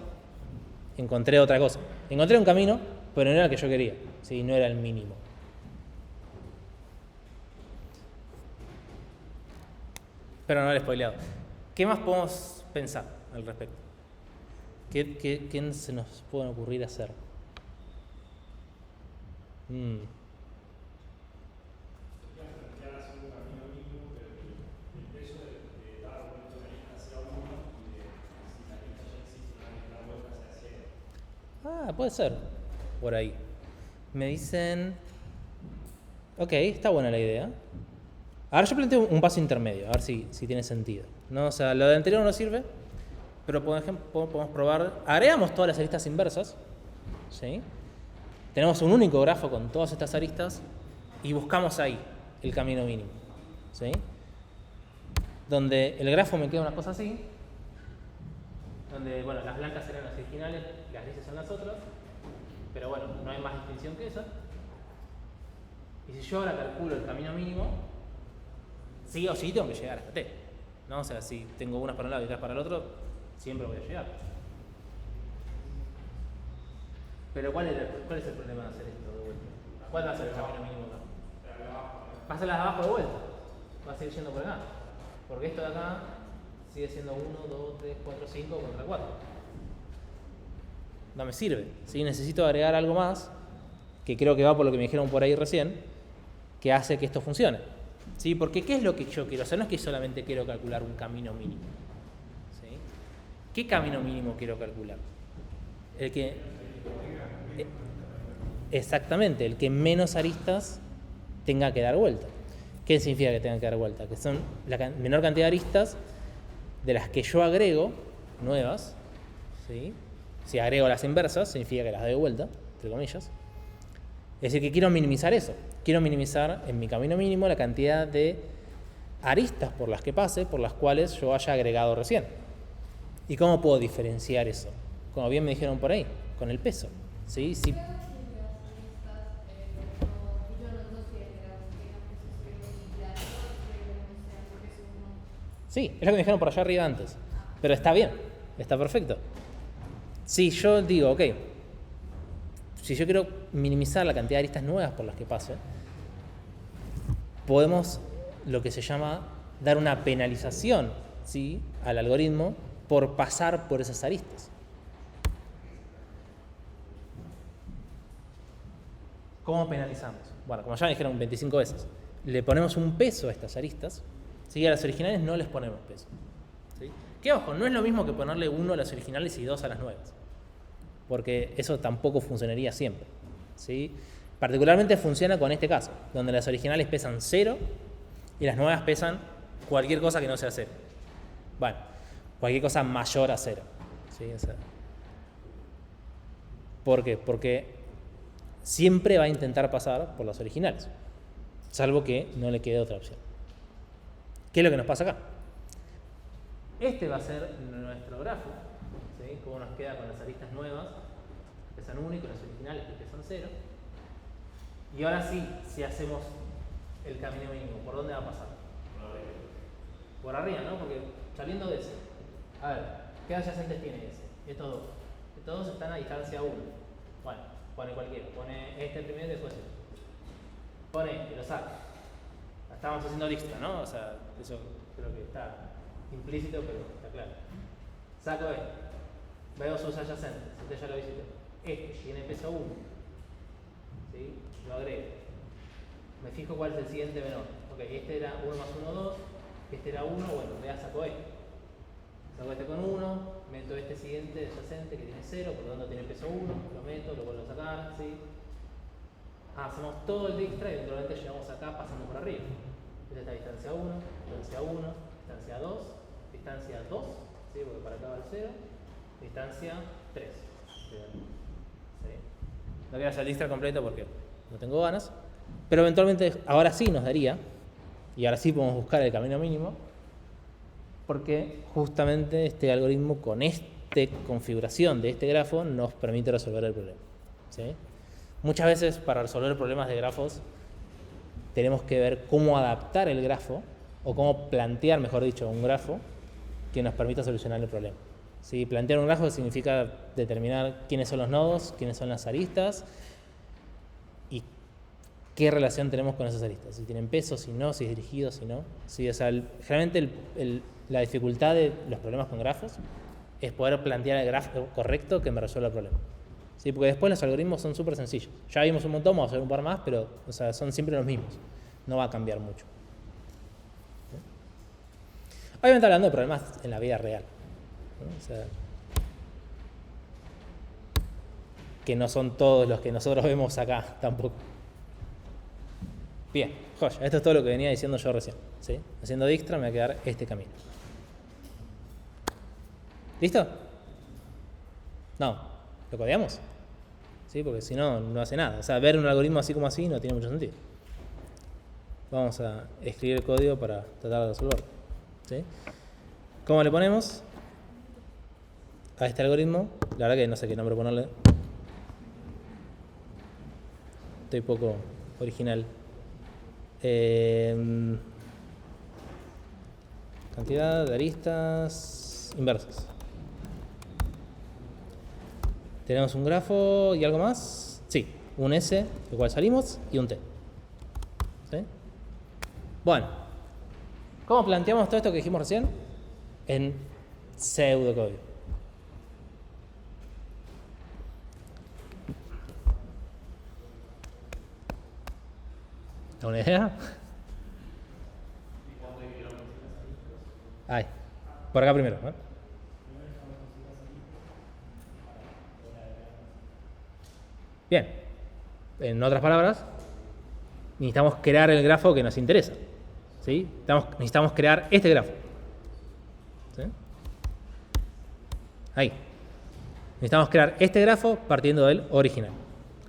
S1: encontré otra cosa. Encontré un camino, pero no era el que yo quería, ¿sí? No era el mínimo. Pero no lo he spoileado. ¿Qué más podemos pensar al respecto? ¿Qué se nos puede ocurrir hacer? Puede ser. Por ahí. Me dicen... Ok, está buena la idea. Ahora yo planteo un paso intermedio, a ver si tiene sentido, ¿no? O sea, lo de anterior no sirve, pero por ejemplo podemos probar... Agregamos todas las aristas inversas, ¿sí? Tenemos un único grafo con todas estas aristas y buscamos ahí el camino mínimo, ¿sí? Donde el grafo me queda una cosa así, donde, bueno, las blancas serán las originales, las grises son las otras, pero bueno, no hay más distinción que esa. Y si yo ahora calculo el camino mínimo, sí o sí tengo que llegar hasta T, ¿no? O sea, si tengo unas para un lado y otras para el otro, siempre voy a llegar. Pero ¿cuál es el problema de hacer esto de vuelta? ¿Cuál va a ser el camino mínimo acá? Va a ser las de abajo de vuelta. Va a seguir yendo por acá. Porque esto de acá sigue siendo 1, 2, 3, 4, 5 contra 4. No me sirve. ¿Sí? Necesito agregar algo más, que creo que va por lo que me dijeron por ahí recién, que hace que esto funcione. ¿Sí? Porque ¿qué es lo que yo quiero hacer? No es que solamente quiero calcular un camino mínimo. ¿Sí? ¿Qué camino mínimo quiero calcular? El que... Exactamente, el que menos aristas tenga que dar vuelta. ¿Qué significa que tengan que dar vuelta? Que son la menor cantidad de aristas de las que yo agrego nuevas, ¿sí? Si agrego las inversas, significa que las doy vuelta, entre comillas. Es decir, que quiero minimizar eso. Quiero minimizar en mi camino mínimo la cantidad de aristas por las que pase, por las cuales yo haya agregado recién. ¿Y cómo puedo diferenciar eso? Como bien me dijeron por ahí, con el peso. ¿Sí? Sí. Sí, es lo que me dijeron por allá arriba antes. Pero está bien, está perfecto. Si yo digo, ok, si yo quiero minimizar la cantidad de aristas nuevas por las que pase, podemos lo que se llama dar una penalización, ¿sí?, al algoritmo por pasar por esas aristas. ¿Cómo penalizamos? Bueno, como ya me dijeron 25 veces, le ponemos un peso a estas aristas. ¿Sí? A las originales no les ponemos peso. ¿Sí? Que ojo, no es lo mismo que ponerle 1 a las originales y 2 a las nuevas. Porque eso tampoco funcionaría siempre. ¿Sí? Particularmente funciona con este caso, donde las originales pesan 0 y las nuevas pesan cualquier cosa que no sea 0. Bueno, cualquier cosa mayor a 0. ¿Sí? O sea, ¿por qué? Porque siempre va a intentar pasar por las originales, salvo que no le quede otra opción. ¿Qué es lo que nos pasa acá? Este va a ser nuestro grafo, ¿sí? Cómo nos queda con las aristas nuevas, que pesan 1, y con las originales, que pesan 0. Y ahora sí, si hacemos el camino mínimo, ¿por dónde va a pasar? Por arriba, ¿no? Porque saliendo de ese, a ver, ¿qué adyacentes tiene ese? Estos dos. Estos dos están a distancia 1. Bueno, pone cualquiera, pone este primero y después este. Pone este, lo saca. Estábamos haciendo lista, ¿no? O sea, eso creo que está implícito, pero está claro. Saco este. Veo sus adyacentes. Este ya lo visité. Este tiene peso 1. ¿Sí? Lo agrego. Me fijo cuál es el siguiente menor. Ok, este era 1 más 1, 2. Este era 1, bueno, ya saco este. Saco este con 1. Meto este siguiente adyacente que tiene 0, por lo tanto tiene peso 1. Lo meto, lo vuelvo a sacar, ¿sí? Hacemos todo el extra y eventualmente llegamos acá pasando por arriba. Esta está distancia 1, distancia 1, distancia 2, distancia 2, ¿sí? Porque para acá va el 0, distancia 3. ¿Sí? No quiero hacer el distra completo porque no tengo ganas. Pero eventualmente ahora sí nos daría, y ahora sí podemos buscar el camino mínimo, porque justamente este algoritmo con esta configuración de este grafo nos permite resolver el problema. ¿Sí? Muchas veces para resolver problemas de grafos tenemos que ver cómo adaptar el grafo, o cómo plantear, mejor dicho, un grafo que nos permita solucionar el problema. ¿Sí? Plantear un grafo significa determinar quiénes son los nodos, quiénes son las aristas y qué relación tenemos con esas aristas. Si tienen peso, si no, si es dirigido, si no. ¿Sí? O sea, generalmente la dificultad de los problemas con grafos es poder plantear el grafo correcto que me resuelva el problema. ¿Sí? Porque después los algoritmos son súper sencillos. Ya vimos un montón, vamos a ver un par más, pero o sea, son siempre los mismos. No va a cambiar mucho. ¿Sí? Obviamente hablando de problemas en la vida real. ¿No? O sea, que no son todos los que nosotros vemos acá tampoco. Bien, joya, esto es todo lo que venía diciendo yo recién. ¿Sí? Haciendo Dijkstra me va a quedar este camino. ¿Listo? No, ¿lo codeamos? ¿Sí? Porque si no, no hace nada. O sea, ver un algoritmo así como así no tiene mucho sentido. Vamos a escribir el código para tratar de resolverlo. ¿Sí? ¿Cómo le ponemos a este algoritmo? La verdad que no sé qué nombre ponerle. Estoy poco original. Cantidad de aristas inversas. Tenemos un grafo y algo más. Sí, un S, del cual salimos, y un T. ¿Sí? Bueno, ¿cómo planteamos todo esto que dijimos recién? En pseudocódigo. ¿Alguna idea? Ahí. Por acá primero. ¿Eh? Bien. En otras palabras, necesitamos crear el grafo que nos interesa. ¿Sí? Necesitamos crear este grafo. ¿Sí? Ahí. Necesitamos crear este grafo partiendo del original.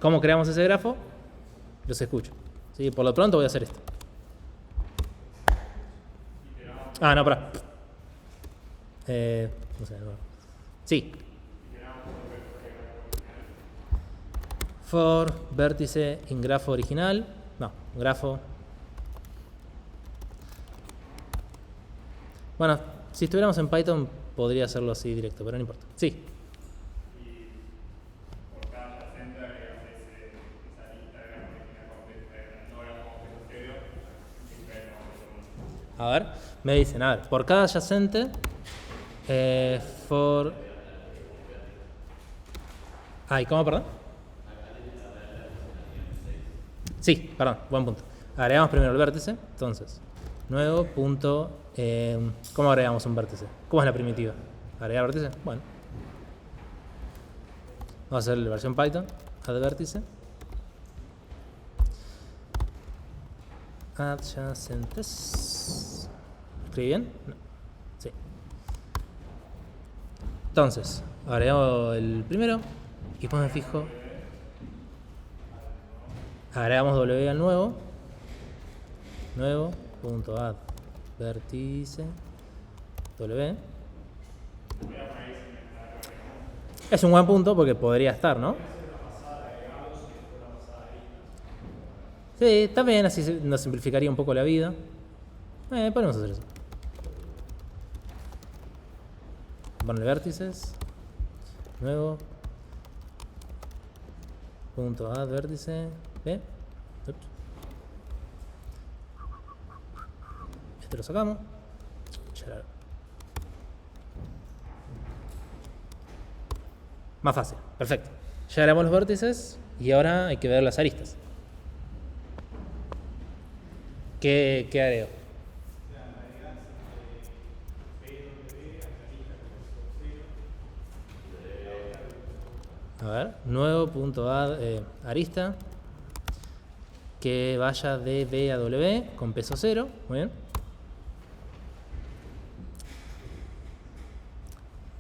S1: ¿Cómo creamos ese grafo? Los escucho. ¿Sí? Por lo pronto voy a hacer esto. Ah, no, pará. No sé, no. Sí. For vértice in grafo original. No, grafo. Bueno, si estuviéramos en Python podría hacerlo así directo, pero no importa. Sí.
S2: Por cada adyacente agregamos esa lista de grafos original completa, no grafos posterior, siempre no.
S1: A ver, me dicen, a ver, por cada adyacente, for... Ay, ¿cómo, perdón? Sí, perdón, buen punto. Agregamos primero el vértice, entonces, nuevo punto... ¿cómo agregamos un vértice? ¿Cómo es la primitiva? ¿Agregar vértice? Bueno. Vamos a hacer la versión Python, add vértice. Adyacentes. ¿Escribí bien? No. Sí. Entonces, agregamos el primero y después me fijo. Agregamos W al nuevo. Nuevo.add vértice W. Es un buen punto porque podría estar, ¿no? Sí, también así nos simplificaría un poco la vida. Podemos hacer eso. Ponerle vértices. Nuevo. Punto add vértice. ¿Ve? Ups. Este lo sacamos. Más fácil. Perfecto. Ya agregamos los vértices y ahora hay que ver las aristas. ¿Qué agrego? A ver, nuevo punto add arista que vaya de B a W con peso 0. Muy bien.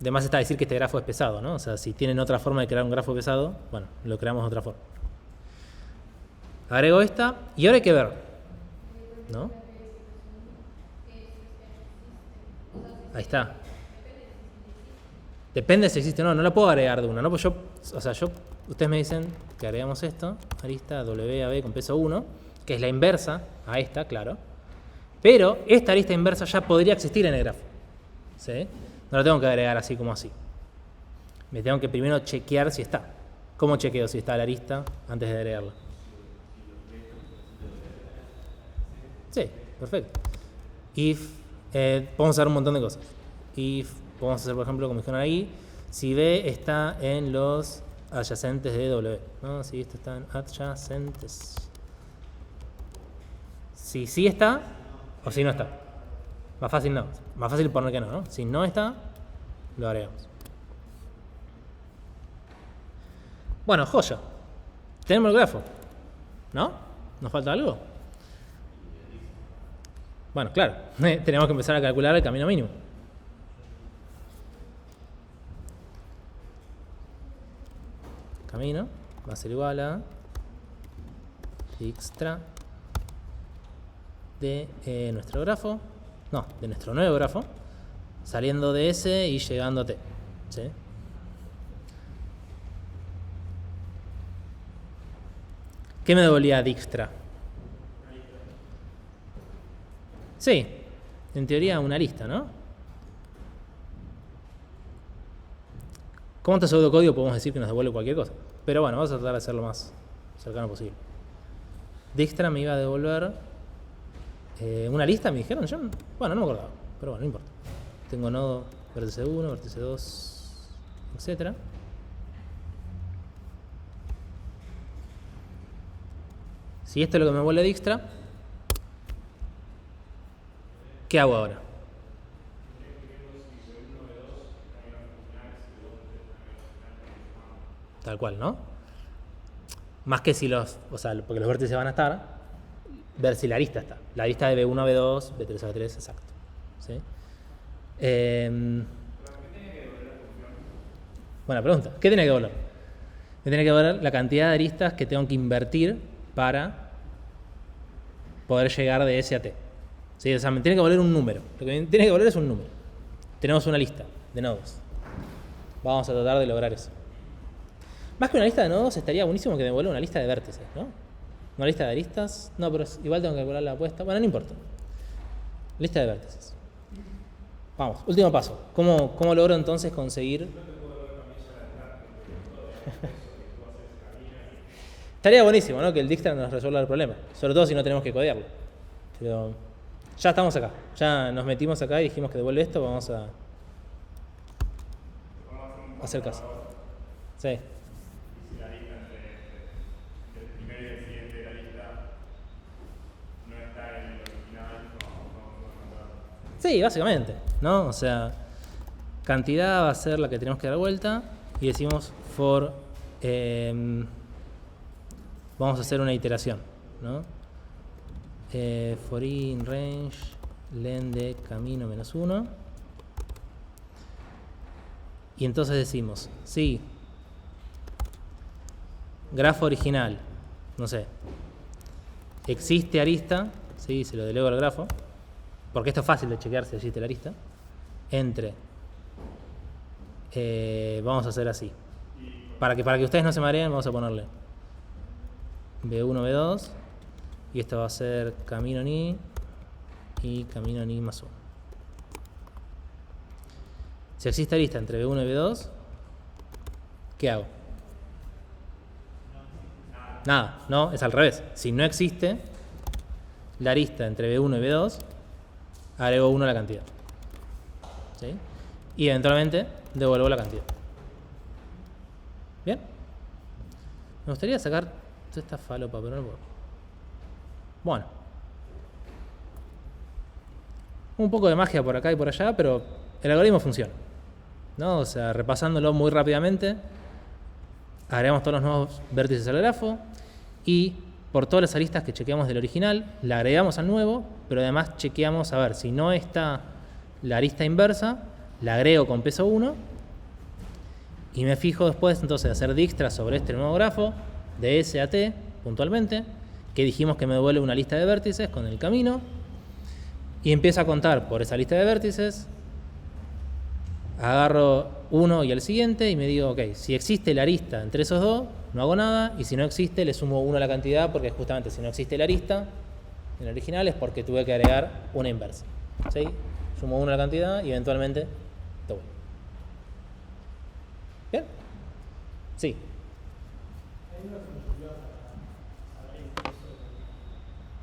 S1: Además está decir que este grafo es pesado, ¿no? O sea, si tienen otra forma de crear un grafo pesado, bueno, lo creamos de otra forma. Agrego esta y ahora hay que ver, ¿no? Ahí está. Depende si existe o no, no la puedo agregar de una, ¿no? Pues ustedes me dicen que agregamos esto, arista WAB con peso 1, que es la inversa a esta, claro. Pero esta arista inversa ya podría existir en el grafo, ¿sí? No la tengo que agregar así como así. Me tengo que primero chequear si está. ¿Cómo chequeo si está la arista antes de agregarla? Sí, perfecto. If, podemos hacer un montón de cosas. If, podemos hacer, por ejemplo, como dijeron ahí, si B está en los adyacentes de W, ¿no? Si esto está en adyacentes. Si sí está, o si no está. Más fácil no. Más fácil poner que no, ¿no? Si no está, lo agregamos. Bueno, joya. Tenemos el grafo, ¿no? ¿Nos falta algo? Bueno, claro. Tenemos que empezar a calcular el camino mínimo. Camino va a ser igual a extra de nuestro grafo, no, de nuestro nuevo grafo, saliendo de S y llegando a T, ¿sí? ¿Qué me devolvía Dijkstra? Sí, en teoría una lista, ¿no? Con este pseudocódigo podemos decir que nos devuelve cualquier cosa, pero bueno, vamos a tratar de hacerlo lo más cercano posible. Dijkstra me iba a devolver una lista, me dijeron. Bueno, no me acordaba, pero bueno, no importa. Tengo nodo vértice 1, vértice 2, etc. Si esto es lo que me vuelve Dijkstra, ¿qué hago ahora? Tal cual, ¿no? Más que si porque los vértices van a estar, ver si la lista está. La lista de B1 a B2, B3 a B3, exacto. ¿Sí? Buena pregunta. ¿Qué tiene que devolver? Me tiene que devolver la cantidad de aristas que tengo que invertir para poder llegar de S a T. ¿Sí? O sea, me tiene que devolver un número. Lo que me tiene que devolver es un número. Tenemos una lista de nodos. Vamos a tratar de lograr eso. Más que una lista de nodos, estaría buenísimo que me devuelva una lista de vértices, ¿no? Una lista de aristas. No, pero igual tengo que calcular la apuesta. Bueno, no importa. Lista de vértices. Vamos, último paso. ¿Cómo logro entonces conseguir? Estaría buenísimo, ¿no? Que el Dijkstra nos resuelva el problema. Sobre todo si no tenemos que codearlo. Pero ya estamos acá. Ya nos metimos acá y dijimos que devuelve esto. Vamos a hacer caso. Sí. Sí, básicamente, ¿no? O sea, cantidad va a ser la que tenemos que dar vuelta y decimos for, vamos a hacer una iteración, ¿no? For in range len de camino menos 1 y entonces decimos, sí, grafo original, no sé, existe arista, sí, se lo delego al grafo, porque esto es fácil de chequear si existe la arista, entre, vamos a hacer así, para que ustedes no se mareen, vamos a ponerle B1, B2, y esto va a ser camino ni y camino ni más 1. Si existe arista entre B1 y B2, ¿qué hago? Nada, no, es al revés. Si no existe la arista entre B1 y B2, agrego 1 a la cantidad. ¿Sí? Y eventualmente devuelvo la cantidad. ¿Bien? Me gustaría sacar toda esta falopa, pero no puedo. Bueno. Un poco de magia por acá y por allá, pero el algoritmo funciona, ¿no? O sea, repasándolo muy rápidamente, agregamos todos los nuevos vértices al grafo y por todas las aristas que chequeamos del original, la agregamos al nuevo, pero además chequeamos a ver si no está la arista inversa, la agrego con peso 1 Y me fijo después entonces de hacer Dijkstra sobre este nuevo grafo, de S a T, puntualmente, que dijimos que me devuelve una lista de vértices con el camino, y empiezo a contar por esa lista de vértices, agarro uno y el siguiente y me digo, ok, si existe la arista entre esos dos, no hago nada, y si no existe, le sumo 1 a la cantidad, porque justamente si no existe la arista en el original es porque tuve que agregar una inversa. ¿Sí? Sumo 1 a la cantidad y eventualmente te voy. ¿Bien? Sí.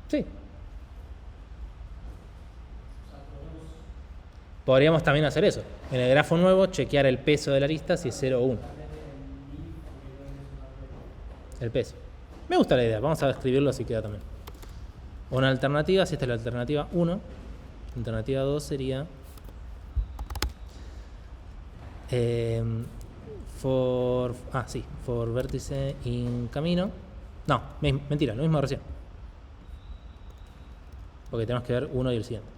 S1: Sí. Podríamos también hacer eso. En el grafo nuevo, chequear el peso de la arista si es 0 o 1. El peso. Me gusta la idea. Vamos a escribirlo así queda también. Una alternativa, si esta es la alternativa 1. Alternativa 2 sería for vértice in camino. No, mentira, lo mismo de recién. Porque tenemos que ver uno y el siguiente.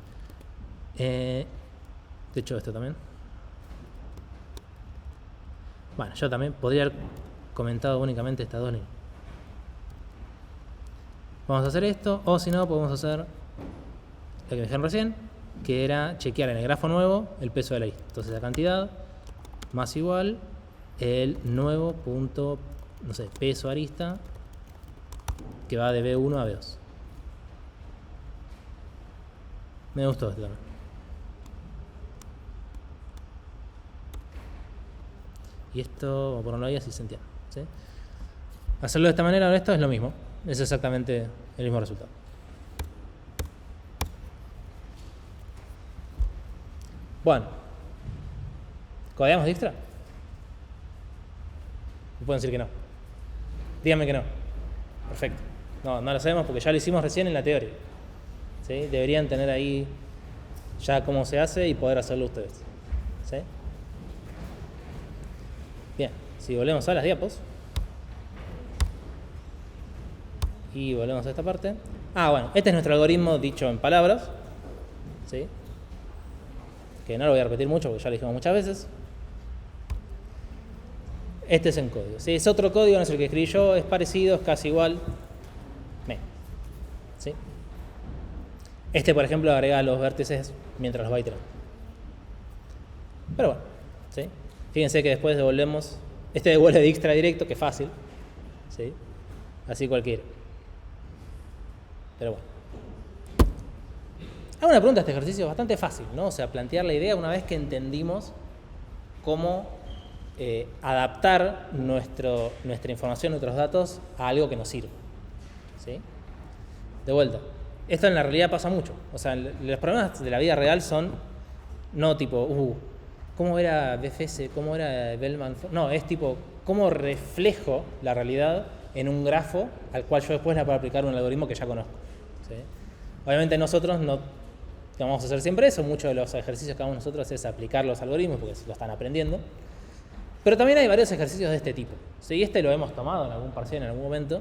S1: De hecho, esto también. Bueno, yo también podría haber comentado únicamente estas dos líneas. Vamos a hacer esto, o si no, podemos hacer lo que me dijeron recién, que era chequear en el grafo nuevo el peso de la arista. Entonces la cantidad más igual el nuevo punto, no sé, peso arista, que va de B1 a B2. Me gustó esto también. Y esto, vamos a ponerlo ahí así se entiende, ¿sí? Hacerlo de esta manera o esto es lo mismo. Es exactamente el mismo resultado. Bueno. ¿Codeamos Dijkstra? Me pueden decir que no. Díganme que no. Perfecto. No lo sabemos porque ya lo hicimos recién en la teoría. ¿Sí? Deberían tener ahí ya cómo se hace y poder hacerlo ustedes. ¿Sí? Bien, si volvemos a las diapos y volvemos a esta parte. Bueno, este es nuestro algoritmo dicho en palabras, ¿sí? Que no lo voy a repetir mucho porque ya lo dijimos muchas veces. Este es en código, ¿sí? Es otro código, no es el que escribí yo, es parecido, es casi igual. ¿Sí? Este, por ejemplo, agrega los vértices mientras los va iterando. Pero bueno, ¿sí? Fíjense que después devolvemos. Este devuelve Dijkstra directo, que es fácil. ¿Sí? Así cualquiera. Pero bueno. Hago una pregunta a este ejercicio bastante fácil, ¿no? O sea, plantear la idea una vez que entendimos cómo adaptar nuestra información, nuestros datos a algo que nos sirva. ¿Sí? De vuelta. Esto en la realidad pasa mucho. O sea, los problemas de la vida real son no tipo, ¿cómo era BFS? ¿Cómo era Bellman? No, es tipo, ¿cómo reflejo la realidad en un grafo al cual yo después le puedo aplicar un algoritmo que ya conozco? ¿Sí? Obviamente nosotros no vamos a hacer siempre eso. Muchos de los ejercicios que hagamos nosotros es aplicar los algoritmos porque lo están aprendiendo. Pero también hay varios ejercicios de este tipo. ¿Sí? Este lo hemos tomado en algún parcial en algún momento.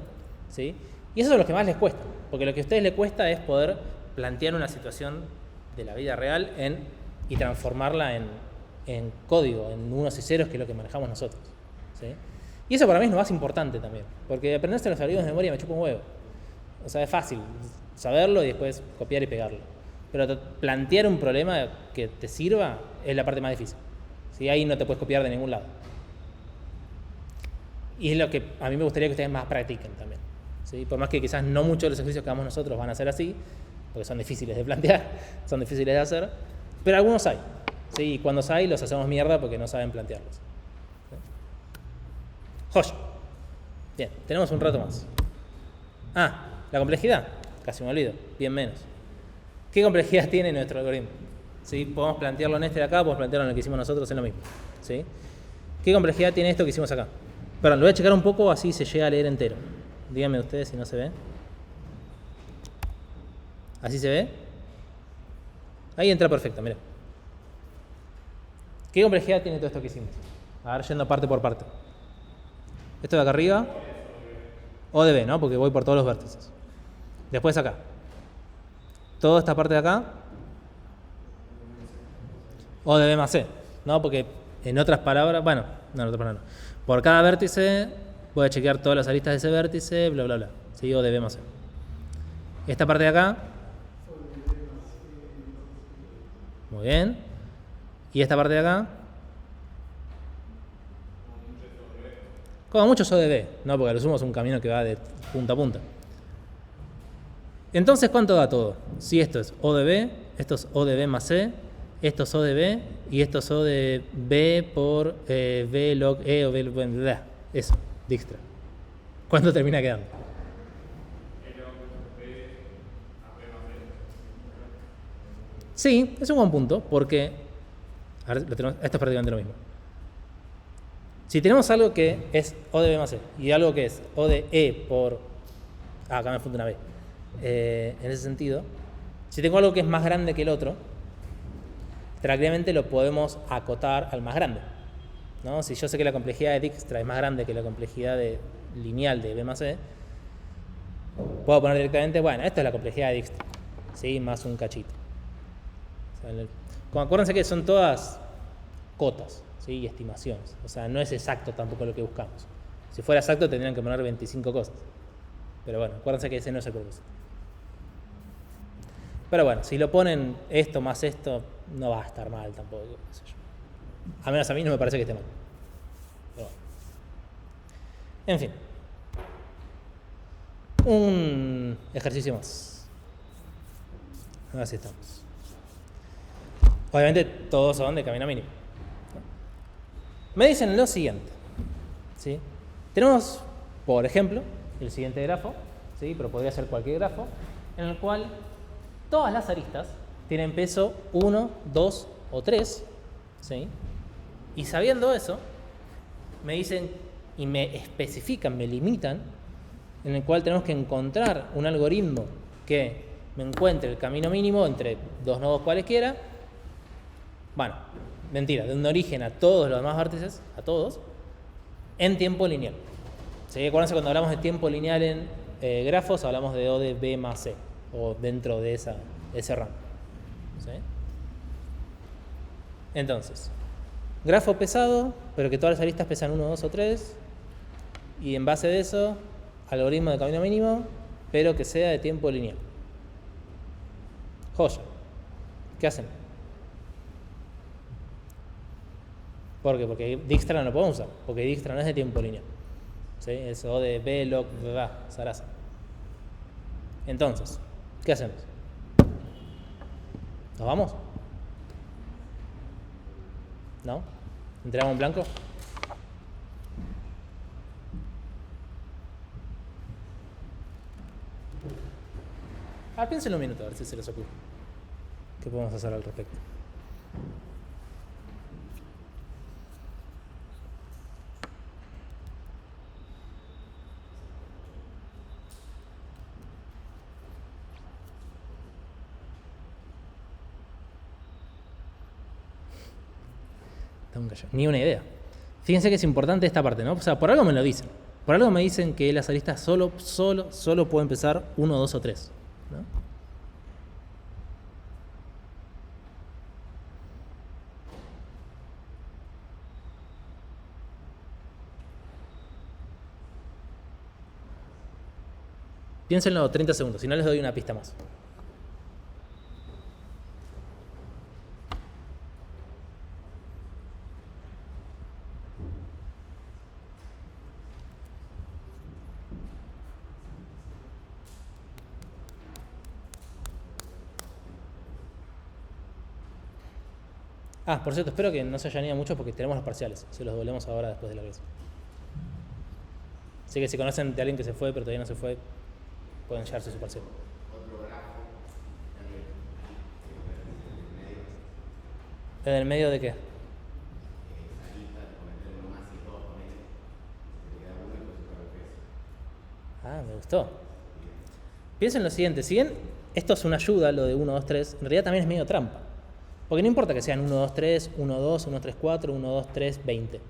S1: ¿Sí? Y eso es lo que más les cuesta. Porque lo que a ustedes les cuesta es poder plantear una situación de la vida real y transformarla en código, en unos y ceros, que es lo que manejamos nosotros. ¿Sí? Y eso para mí es lo más importante también. Porque aprenderse los algoritmos de memoria me chupa un huevo. O sea, es fácil saberlo y después copiar y pegarlo. Pero plantear un problema que te sirva es la parte más difícil. ¿Sí? Ahí no te puedes copiar de ningún lado. Y es lo que a mí me gustaría que ustedes más practiquen también. ¿Sí? Por más que quizás no muchos de los ejercicios que hagamos nosotros van a ser así, porque son difíciles de plantear, son difíciles de hacer, pero algunos hay. ¿Sí? Y cuando hay, los hacemos mierda porque no saben plantearlos. ¿Sí? Joya. Bien, tenemos un rato más. La complejidad. Casi me olvido. Bien menos. ¿Qué complejidad tiene nuestro algoritmo? ¿Sí? Podemos plantearlo en este de acá, podemos plantearlo en el que hicimos nosotros, es lo mismo. ¿Sí? ¿Qué complejidad tiene esto que hicimos acá? Perdón, lo voy a checar un poco, así se llega a leer entero. Díganme ustedes si no se ve. ¿Así se ve? Ahí entra perfecto, mira. ¿Qué complejidad tiene todo esto que hicimos? A ver, yendo parte por parte. Esto de acá arriba, O de B, ¿no? Porque voy por todos los vértices. Después acá. Toda esta parte de acá, O de B más C, ¿no? Porque En otras palabras, bueno, no, en otras palabras no. Por cada vértice voy a chequear todas las aristas de ese vértice, bla, bla, bla. ¿Sí? O de B más C. Esta parte de acá. Muy bien. Y esta parte de acá. Como mucho es O de B, ¿no? Porque lo sumo es un camino que va de punta a punta. Entonces, ¿cuánto da todo? Si esto es O de B, esto es O de B más C, esto es O de B y esto es O de B por B log E o B log bla. Eso, Dijkstra. ¿Cuánto termina quedando? Sí, es un buen punto, porque ahora esto es prácticamente lo mismo. Si tenemos algo que es O de B más C y algo que es O de E por... acá me falta una B. En ese sentido, si tengo algo que es más grande que el otro, tranquilamente lo podemos acotar al más grande, ¿no? Si yo sé que la complejidad de Dijkstra es más grande que la complejidad lineal de B más C, puedo poner directamente, bueno, esto es la complejidad de Dijkstra, ¿sí? Más un cachito. O sea, acuérdense que son todas cotas, ¿sí? Y estimaciones. O sea, no es exacto tampoco lo que buscamos. Si fuera exacto tendrían que poner 25 cosas. Pero bueno, acuérdense que ese no es el propósito. Pero bueno, si lo ponen esto más esto, no va a estar mal tampoco, qué sé yo. A menos a mí no me parece que esté mal. Pero bueno. En fin. Un ejercicio más. A ver si estamos. Obviamente todos son de camino mínimo. Me dicen lo siguiente, ¿sí? Tenemos, por ejemplo, el siguiente grafo, ¿sí? Pero podría ser cualquier grafo, en el cual todas las aristas tienen peso 1, 2 o 3, ¿sí? Y sabiendo eso, me dicen y me especifican, me limitan, en el cual tenemos que encontrar un algoritmo que me encuentre el camino mínimo entre dos nodos cualesquiera. Bueno, mentira, de un origen a todos los demás vértices, a todos, en tiempo lineal. ¿Sí? Acuérdense cuando hablamos de tiempo lineal en grafos, hablamos de O de B más C, o dentro de ese rango. ¿Sí? Entonces, grafo pesado, pero que todas las aristas pesan 1, 2 o 3, y en base de eso, algoritmo de camino mínimo, pero que sea de tiempo lineal. Joya. ¿Qué hacen? ¿Por qué? Porque Dijkstra no lo podemos usar, porque Dijkstra no es de tiempo lineal. ¿Sí? Es O de B log zaraza. Entonces, ¿qué hacemos? ¿Nos vamos? ¿No? ¿Entregamos en blanco? Piénsenlo un minuto a ver si se les ocurre. ¿Qué podemos hacer al respecto? Ni una idea. Fíjense que es importante esta parte, ¿no? O sea, por algo me lo dicen. Por algo me dicen que las aristas solo pueden empezar 1, 2 o 3, ¿no? Piénsenlo 30 segundos, si no les doy una pista más. Por cierto, espero que no se hayan ido mucho porque tenemos los parciales. Se los volvemos ahora después de la clase. Así que si conocen de alguien que se fue pero todavía no se fue, pueden llevarse su parcial. ¿En el medio de qué? Me gustó. Piensen lo siguiente, si bien esto es una ayuda, lo de 1, 2, 3, en realidad también es medio trampa. Porque no importa que sean 1, 2, 3, 1, 2, 1, 3, 4, 1, 2, 3, 20.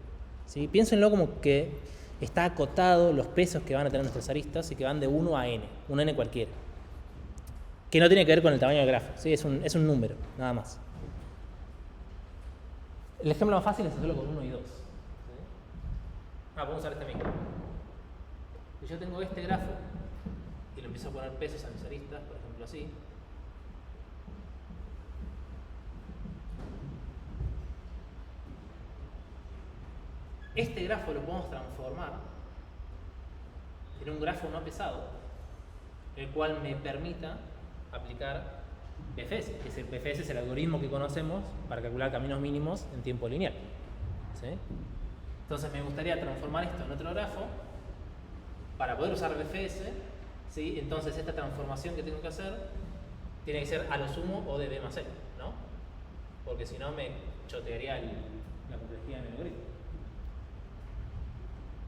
S1: ¿Sí? Piénsenlo como que está acotado los pesos que van a tener nuestras aristas y que van de 1 a n, un n cualquiera. Que no tiene que ver con el tamaño del grafo, ¿sí? Es un número, nada más. El ejemplo más fácil es hacerlo con 1 y 2. ¿Sí? Vamos a usar este mismo. Si yo tengo este grafo y le empiezo a poner pesos a mis aristas, por ejemplo así, este grafo lo podemos transformar en un grafo no pesado, el cual me permita aplicar BFS. BFS es el algoritmo que conocemos para calcular caminos mínimos en tiempo lineal. ¿Sí? Entonces me gustaría transformar esto en otro grafo para poder usar BFS. ¿Sí? Entonces esta transformación que tengo que hacer tiene que ser a lo sumo O de B más E, ¿no? Porque si no me chotearía la complejidad del algoritmo.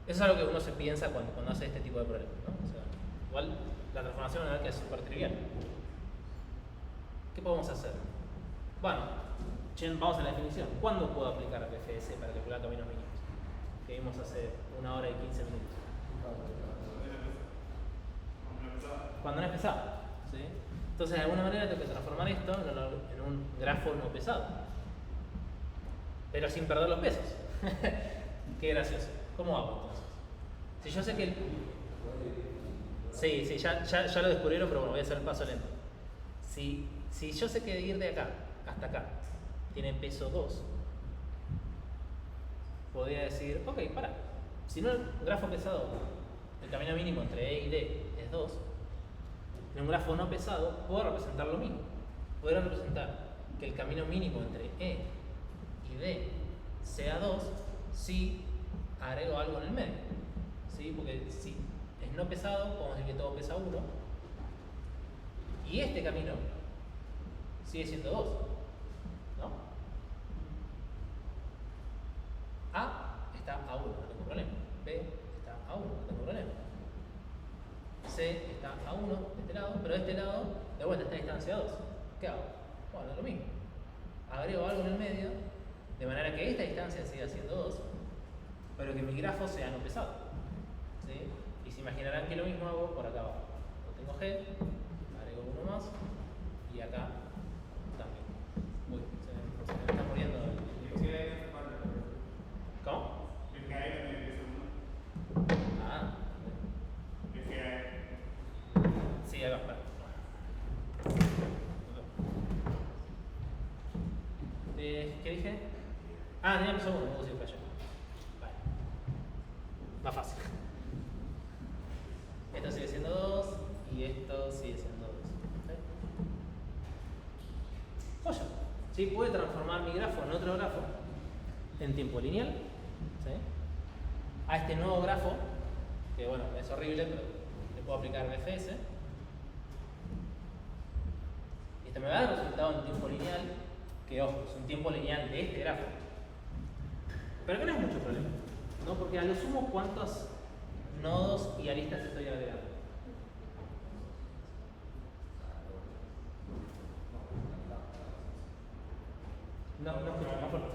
S1: Eso es algo que uno se piensa cuando hace este tipo de problemas, ¿no? O sea, igual la transformación es una que es súper trivial. ¿Qué podemos hacer? Bueno, vamos a la definición. ¿Cuándo puedo aplicar BFS para calcular caminos mínimos? Que vimos hace 1 hora y 15 minutos. Cuando no es pesado. ¿Sí? Entonces, de alguna manera tengo que transformar esto en un grafo no pesado. Pero sin perder los pesos. Qué gracioso. ¿Cómo hago entonces? Si yo sé que Sí, ya lo descubrieron, pero bueno, voy a hacer el paso lento. Si yo sé que de ir de acá hasta acá tiene peso 2, podría decir, ok, para. Si no el grafo pesado, el camino mínimo entre E y D es 2, en un grafo no pesado puedo representar lo mismo. Podría representar que el camino mínimo entre E y D sea 2 si agrego algo en el medio. ¿Sí? Porque si es no pesado, podemos decir que todo pesa 1. Y este camino sigue siendo 2. ¿No? A está a 1, no tengo problema. B está a 1, no tengo problema. C está a 1 de este lado, pero de este lado, de vuelta, está a distancia 2. ¿Qué hago? Bueno, lo mismo. Agrego algo en el medio, de manera que esta distancia siga siendo 2, pero que mi grafo sea no pesado. ¿Sí? Y se imaginarán que lo mismo hago por acá abajo. Tengo G, agrego uno más, y acá también. Uy, se me está muriendo. ¿Cómo?
S2: El que hay también empieza uno.
S1: Ah.
S2: El que hay.
S1: Sí, ahí va, espera. ¿Qué dije? Ah, tenía peso 1, no puedo decir falló. Vale. Más fácil. Esto sigue siendo 2 y esto sigue siendo 2. ¿Okay? Oye, ¿sí? Puede transformar mi grafo en otro grafo en tiempo lineal. ¿Sí? A este nuevo grafo, que bueno, es horrible, pero le puedo aplicar BFS. Y esto me va a dar el resultado en tiempo lineal, que ojo, es un tiempo lineal de este grafo. Pero que no es mucho problema, ¿no? Porque a lo sumo, ¿cuántos nodos y aristas estoy agregando? No escucho, más fuerte.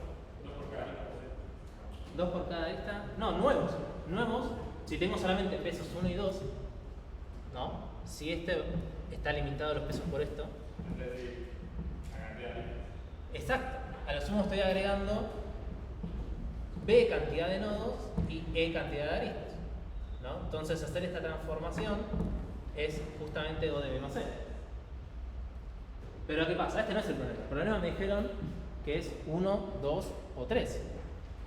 S2: 2 por cada arista.
S1: 2 por cada arista. No, nuevos. Si tengo solamente pesos 1 y 2, ¿no? Si este está limitado a los pesos por esto.
S2: En vez de ir a cantidad de aristas.
S1: Exacto. A lo sumo estoy agregando B cantidad de nodos y E cantidad de aristas, ¿no? Entonces hacer esta transformación es justamente O de B más E. Pero ¿qué pasa? Este no es el problema. El problema me dijeron que es 1, 2 o 3,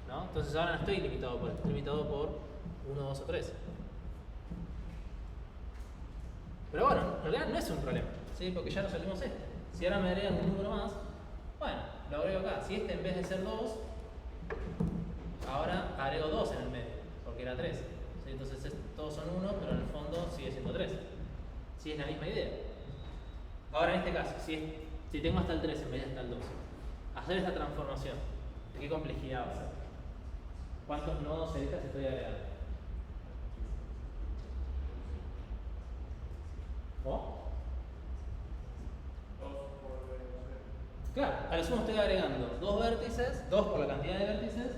S1: ¿no? Entonces ahora no estoy limitado por esto, estoy limitado por 1, 2 o 3. Pero bueno, en realidad no es un problema, ¿sí? Porque ya resolvimos este. Si ahora me agregan un número más, bueno, lo agrego acá. Si este en vez de ser 2, ahora agrego 2 en el medio, porque era 3. ¿Sí? Entonces todos son 1, pero en el fondo sigue siendo 3. Sí, es la misma idea. Ahora en este caso, si tengo hasta el 3 en vez de hasta el 2, hacer esta transformación, ¿de qué complejidad va a ser? ¿Cuántos nodos aristas estoy agregando? ¿Oh?
S2: 2 por B.
S1: Claro, a lo sumo estoy agregando 2 vértices, 2 por la cantidad de vértices,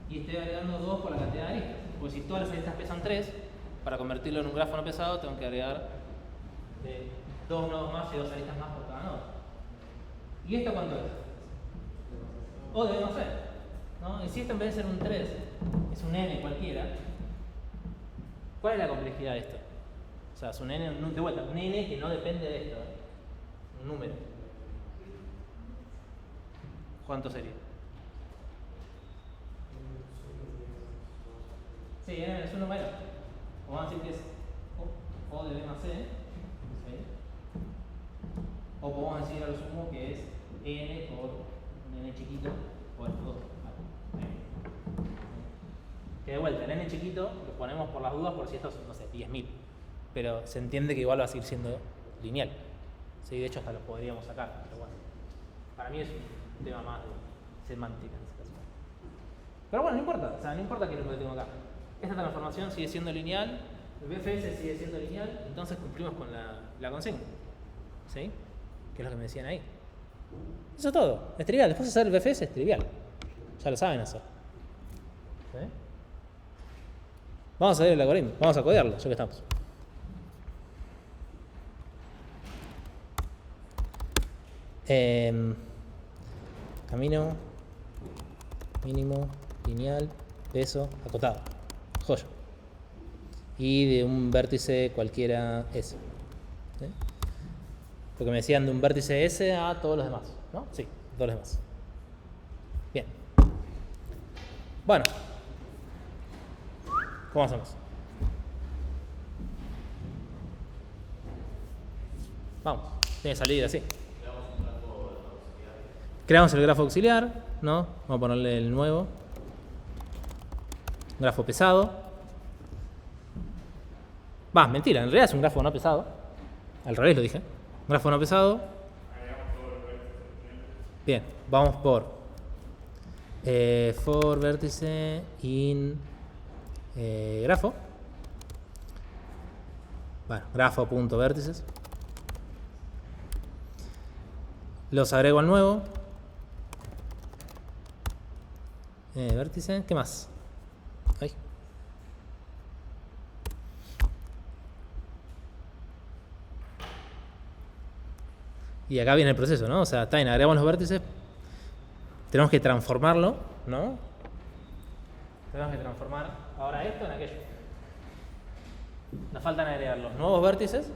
S1: y estoy agregando 2 por la cantidad de aristas. Porque si todas las aristas pesan 3, para convertirlo en un grafo no pesado, tengo que agregar 2 nodos más y 2 aristas más por cada nodo. ¿Y esto cuánto es? O de B más C, ¿no? Y si esto en vez de ser un 3 es un n cualquiera, ¿cuál es la complejidad de esto? O sea, es un n, de vuelta, un n que no depende de esto, un número. ¿Cuánto sería? Sí, es un número. O vamos a decir que es O de B más C. ¿Sí? O podemos decir a lo sumo que es n por un n chiquito por estos dos. Vale. Que de vuelta, el n chiquito lo ponemos por las dudas por si estos son, no sé, 10.000. Pero se entiende que igual va a seguir siendo lineal. Sí, de hecho hasta lo podríamos sacar. Pero bueno, para mí es un tema más de semántica en este caso. Pero bueno, no importa. O sea, no importa qué es lo que tengo acá. Esta transformación sigue siendo lineal, el BFS sigue siendo lineal, entonces cumplimos con la consigna. ¿Sí? Que es lo que me decían ahí. Eso es todo, es trivial. Después hacer el BFS es trivial. Ya lo saben hacer. ¿Sí? Vamos a ver el algoritmo, vamos a codearlo, ya que estamos. Camino, mínimo, lineal, peso, acotado. Joya. Y de un vértice cualquiera S. ¿Sí? Porque me decían de un vértice S a todos los demás, ¿no? Sí, todos los demás. Bien. Bueno. ¿Cómo hacemos? Vamos, tiene que salir así. Creamos el grafo auxiliar, ¿no? Vamos a ponerle el nuevo. Grafo pesado. Va, mentira, en realidad es un grafo no pesado. Al revés lo dije. Grafo no pesado. Bien, vamos por for vértice in grafo. Bueno, grafo.vértices. Los agrego al nuevo. Vértice, ¿qué más? Ahí. Y acá viene el proceso, ¿no? O sea, está bien, agregamos los vértices, tenemos que transformarlo, ¿no? Tenemos que transformar ahora esto en aquello. Nos faltan agregar los nuevos vértices,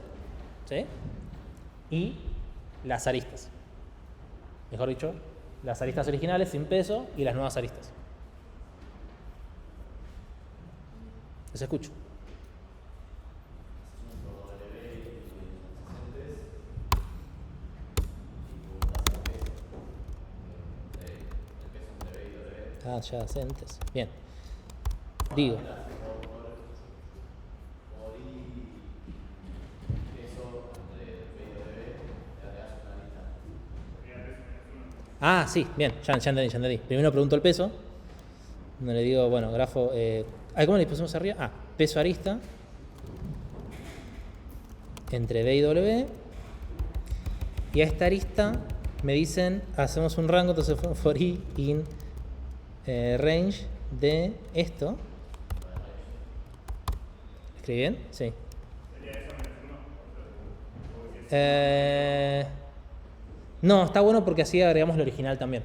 S1: ¿sí? Y las aristas. Mejor dicho, las aristas originales sin peso y las nuevas aristas. Les escucho. Adyacentes. Bien. Digo. Ah, sí, bien, ya entendí. Primero pregunto el peso. No le digo, bueno, grafo. ¿Cómo le pusimos arriba? Ah, peso arista. Entre B y W. Y a esta arista me dicen, hacemos un rango, entonces for i in range de esto. ¿Escribí bien? Sí. No, está bueno porque así agregamos la original también.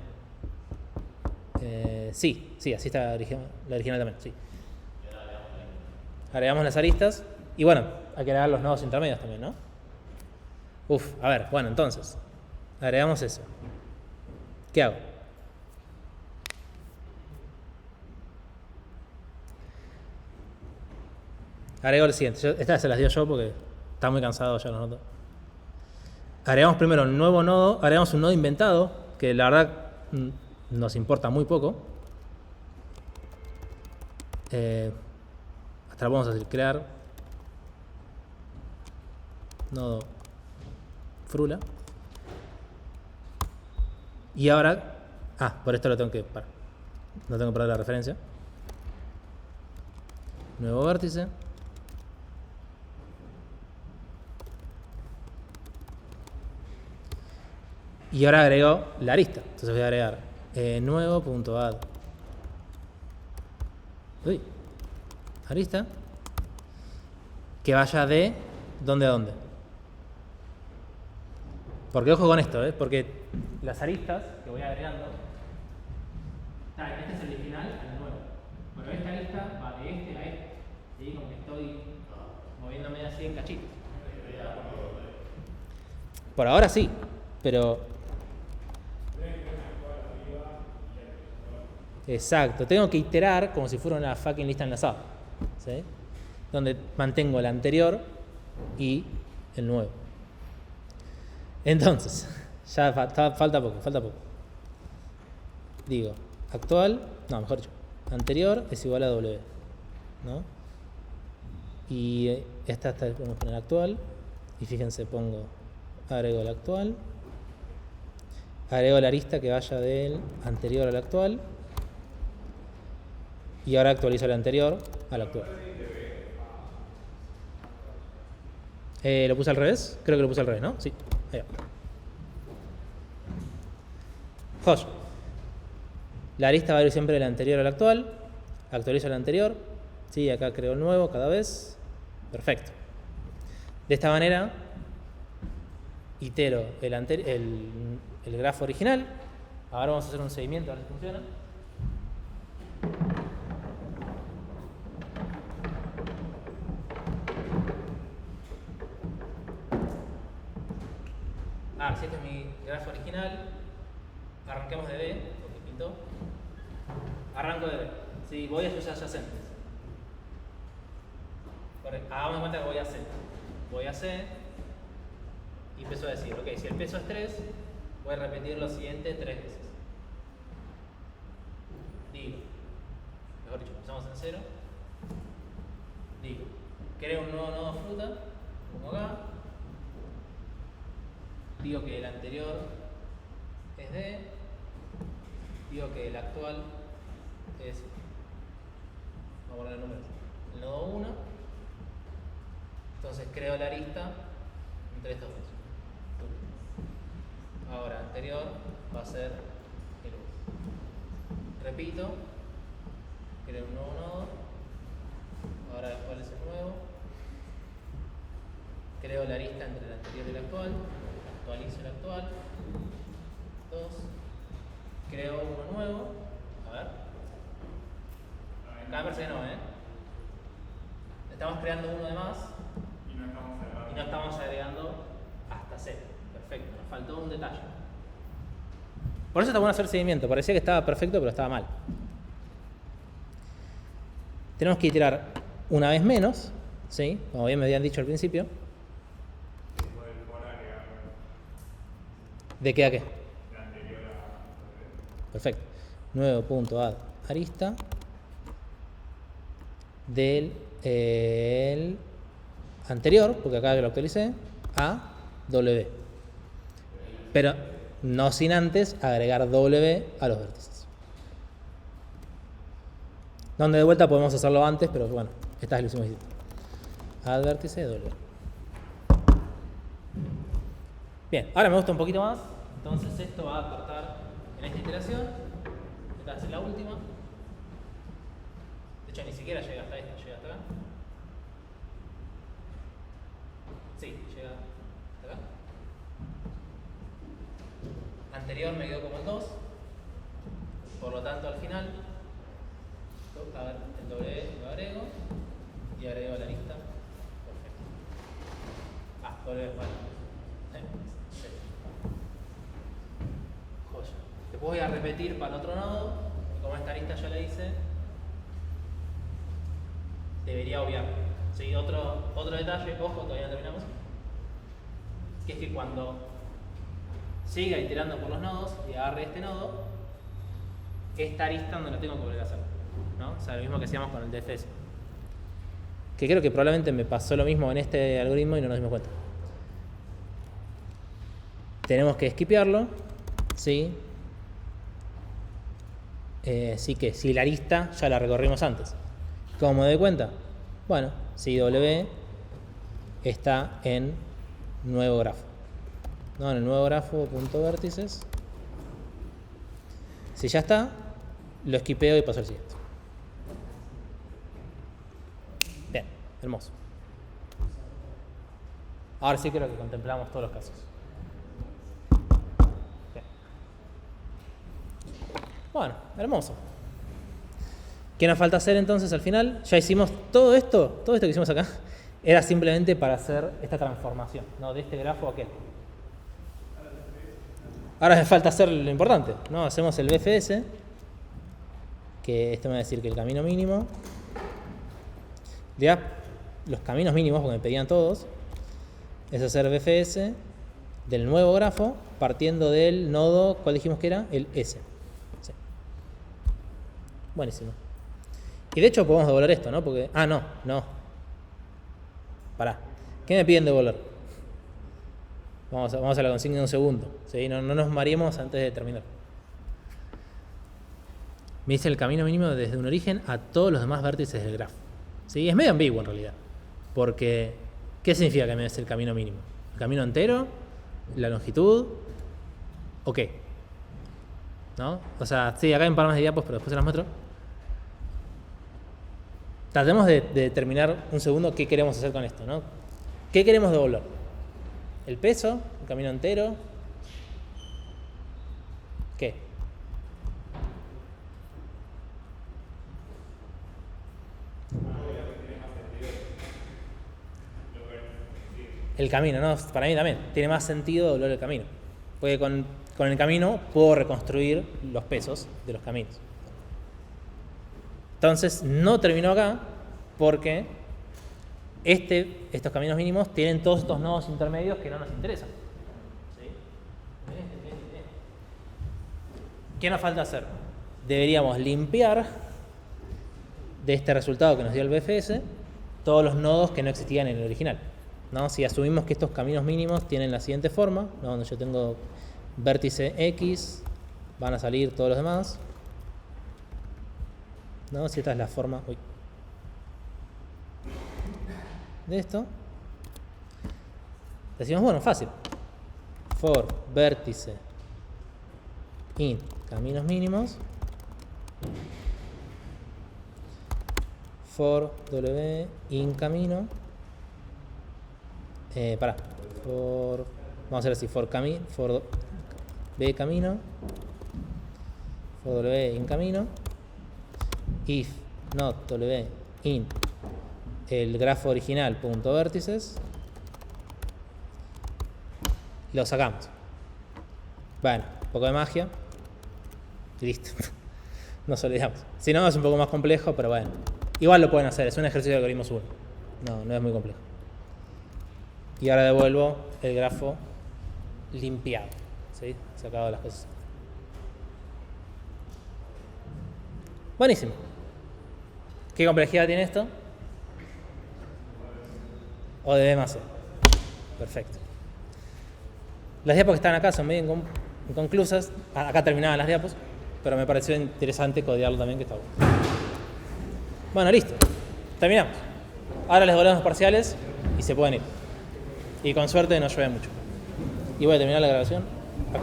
S1: Sí, así está la original también, sí. Agregamos las aristas y bueno, hay que agregar los nodos intermedios también, ¿no? A ver, bueno, entonces, agregamos eso. ¿Qué hago? Agrego el siguiente. Estas se las dio yo porque está muy cansado, ya lo noto. Agregamos primero un nuevo nodo, agregamos un nodo inventado, que la verdad nos importa muy poco. Hasta lo vamos a decir crear nodo frula. Y ahora, por esto lo tengo que parar. No tengo que perder la referencia. Nuevo vértice. Y ahora agrego la arista. Entonces voy a agregar nuevo.add. Arista. Que vaya de ¿dónde a dónde? Porque ojo con esto, porque las aristas que voy agregando Está, este es el original al nuevo. Pero esta lista va de este a este. ¿Sí? Como que estoy moviéndome así en cachitos. Por ahora sí, pero... Exacto, tengo que iterar como si fuera una fucking lista enlazada. ¿Sí? Donde mantengo el anterior y el nuevo. Entonces, ya falta poco. Digo, actual, no, mejor dicho, anterior es igual a W, ¿no? Y esta vamos a poner actual, y fíjense, agrego el actual, agrego la arista que vaya del anterior al actual, y ahora actualizo el anterior al actual. ¿Lo puse al revés? Creo que lo puse al revés, ¿no? Sí, ahí va. Josh. La arista va a ir siempre del anterior al actual. Actualizo el anterior. Sí, acá creo el nuevo cada vez. Perfecto. De esta manera, itero el grafo original. Ahora vamos a hacer un seguimiento a ver si funciona. Si este es mi grafo original, arranquemos de B, porque pintó. Arranco de B. Sí, voy a sus adyacentes. Hagamos de cuenta que voy a C. Voy a C y empiezo a decir, ok, si el peso es 3, voy a repetir lo siguiente 3 veces. Digo, mejor dicho, empezamos en 0. Digo, creo un nuevo nodo fruta, como acá. Digo que el anterior es D. Digo que el actual es, vamos a poner el número, el nodo 1. Entonces creo la arista entre estos dos. Ahora, anterior va a ser el 1. Repito, creo un nuevo nodo. Ahora, ¿cuál es el nuevo? Creo la arista entre el anterior y el actual. Actualizo el actual. 2. Creo uno nuevo. A ver. Acá me parece que no, Estamos creando uno de más. Y no estamos agregando hasta 0. Perfecto. Nos faltó un detalle. Por eso está bueno hacer seguimiento. Parecía que estaba perfecto, pero estaba mal. Tenemos que iterar una vez menos, ¿sí? Como bien me habían dicho al principio. ¿De qué a qué? Perfecto. Nuevo punto add arista del el anterior, porque acá lo actualicé, a W. Pero no sin antes agregar W a los vértices. Donde de vuelta podemos hacerlo antes, pero bueno, esta es la ilusión distinta. Add vértice W. Bien, ahora me gusta un poquito más. Entonces esto va a cortar en esta iteración. Esta es la última. De hecho, ni siquiera llega hasta esta, llega hasta acá. Sí, llega hasta acá. Anterior me quedó como el 2. Por lo tanto, al final, a ver, el W lo agrego y agrego la lista. Perfecto. W es bueno. Joya. Después voy a repetir para el otro nodo. Y como esta lista ya la hice, debería obviar. ¿Sí? Otro detalle, ojo, todavía no terminamos, que es que cuando siga iterando por los nodos y agarre este nodo, esta arista no la tengo que volver a hacer, ¿no? O sea, lo mismo que hacíamos con el DFS. Que creo que probablemente me pasó lo mismo en este algoritmo y no nos dimos cuenta. Tenemos que skipearlo, ¿sí? Sí que si la arista ya la recorrimos antes. ¿Cómo me doy cuenta? Bueno, si W está en nuevo grafo. No, en el nuevo grafo punto vértices. Si ya está, lo skipeo y paso al siguiente. Bien, hermoso. Ahora sí creo que contemplamos todos los casos. Bien. Bueno, hermoso. ¿Qué nos falta hacer entonces al final? Ya hicimos todo esto que hicimos acá, era simplemente para hacer esta transformación, ¿no? De este grafo a aquel. Ahora me falta hacer lo importante, ¿no? Hacemos el BFS, que esto me va a decir que el camino mínimo, ya los caminos mínimos, porque me pedían todos, es hacer BFS del nuevo grafo partiendo del nodo, ¿cuál dijimos que era? El S. Sí. Buenísimo. Y de hecho podemos devolver esto, ¿no? Porque, no. Pará. ¿Qué me piden devolver? Vamos a la consigna en un segundo. ¿Sí? No nos mareemos antes de terminar. Me dice el camino mínimo desde un origen a todos los demás vértices del grafo. ¿Sí? Es medio ambiguo en realidad. Porque, ¿qué significa que me des el camino mínimo? ¿El camino entero? ¿La longitud? ¿O qué? ¿No? O sea, sí, acá hay un par más de diapos, pero después se las muestro. Tratemos de determinar un segundo qué queremos hacer con esto, ¿no? ¿Qué queremos devolver? ¿El peso? ¿El camino entero? ¿Qué? El camino, ¿no? Para mí también. Tiene más sentido devolver el camino. Porque con el camino puedo reconstruir los pesos de los caminos. Entonces, no terminó acá porque estos caminos mínimos tienen todos estos nodos intermedios que no nos interesan. ¿Sí? ¿Qué nos falta hacer? Deberíamos limpiar de este resultado que nos dio el BFS todos los nodos que no existían en el original, ¿no? Si asumimos que estos caminos mínimos tienen la siguiente forma, ¿no? Donde yo tengo vértice X, van a salir todos los demás, ¿no? Si esta es la forma de esto, decimos, bueno, fácil. For vértice in caminos mínimos, for w in camino, vamos a hacer así, for b camino, for w in camino, if not w in el grafo original punto vértices, lo sacamos. Bueno, un poco de magia y listo. Nos olvidamos. Si no, es un poco más complejo, pero bueno, igual lo pueden hacer, es un ejercicio de algoritmos 1. No es muy complejo. Y ahora devuelvo el grafo limpiado, ¿sí? Sacado las cosas. Buenísimo. ¿Qué complejidad tiene esto? O de B más C. Perfecto. Las diapos que están acá son medio inconclusas. Acá terminaban las diapos, pero me pareció interesante codearlo también, que está bueno. Bueno, listo. Terminamos. Ahora les devolvemos parciales y se pueden ir. Y con suerte no llueve mucho. Y voy a terminar la grabación acá.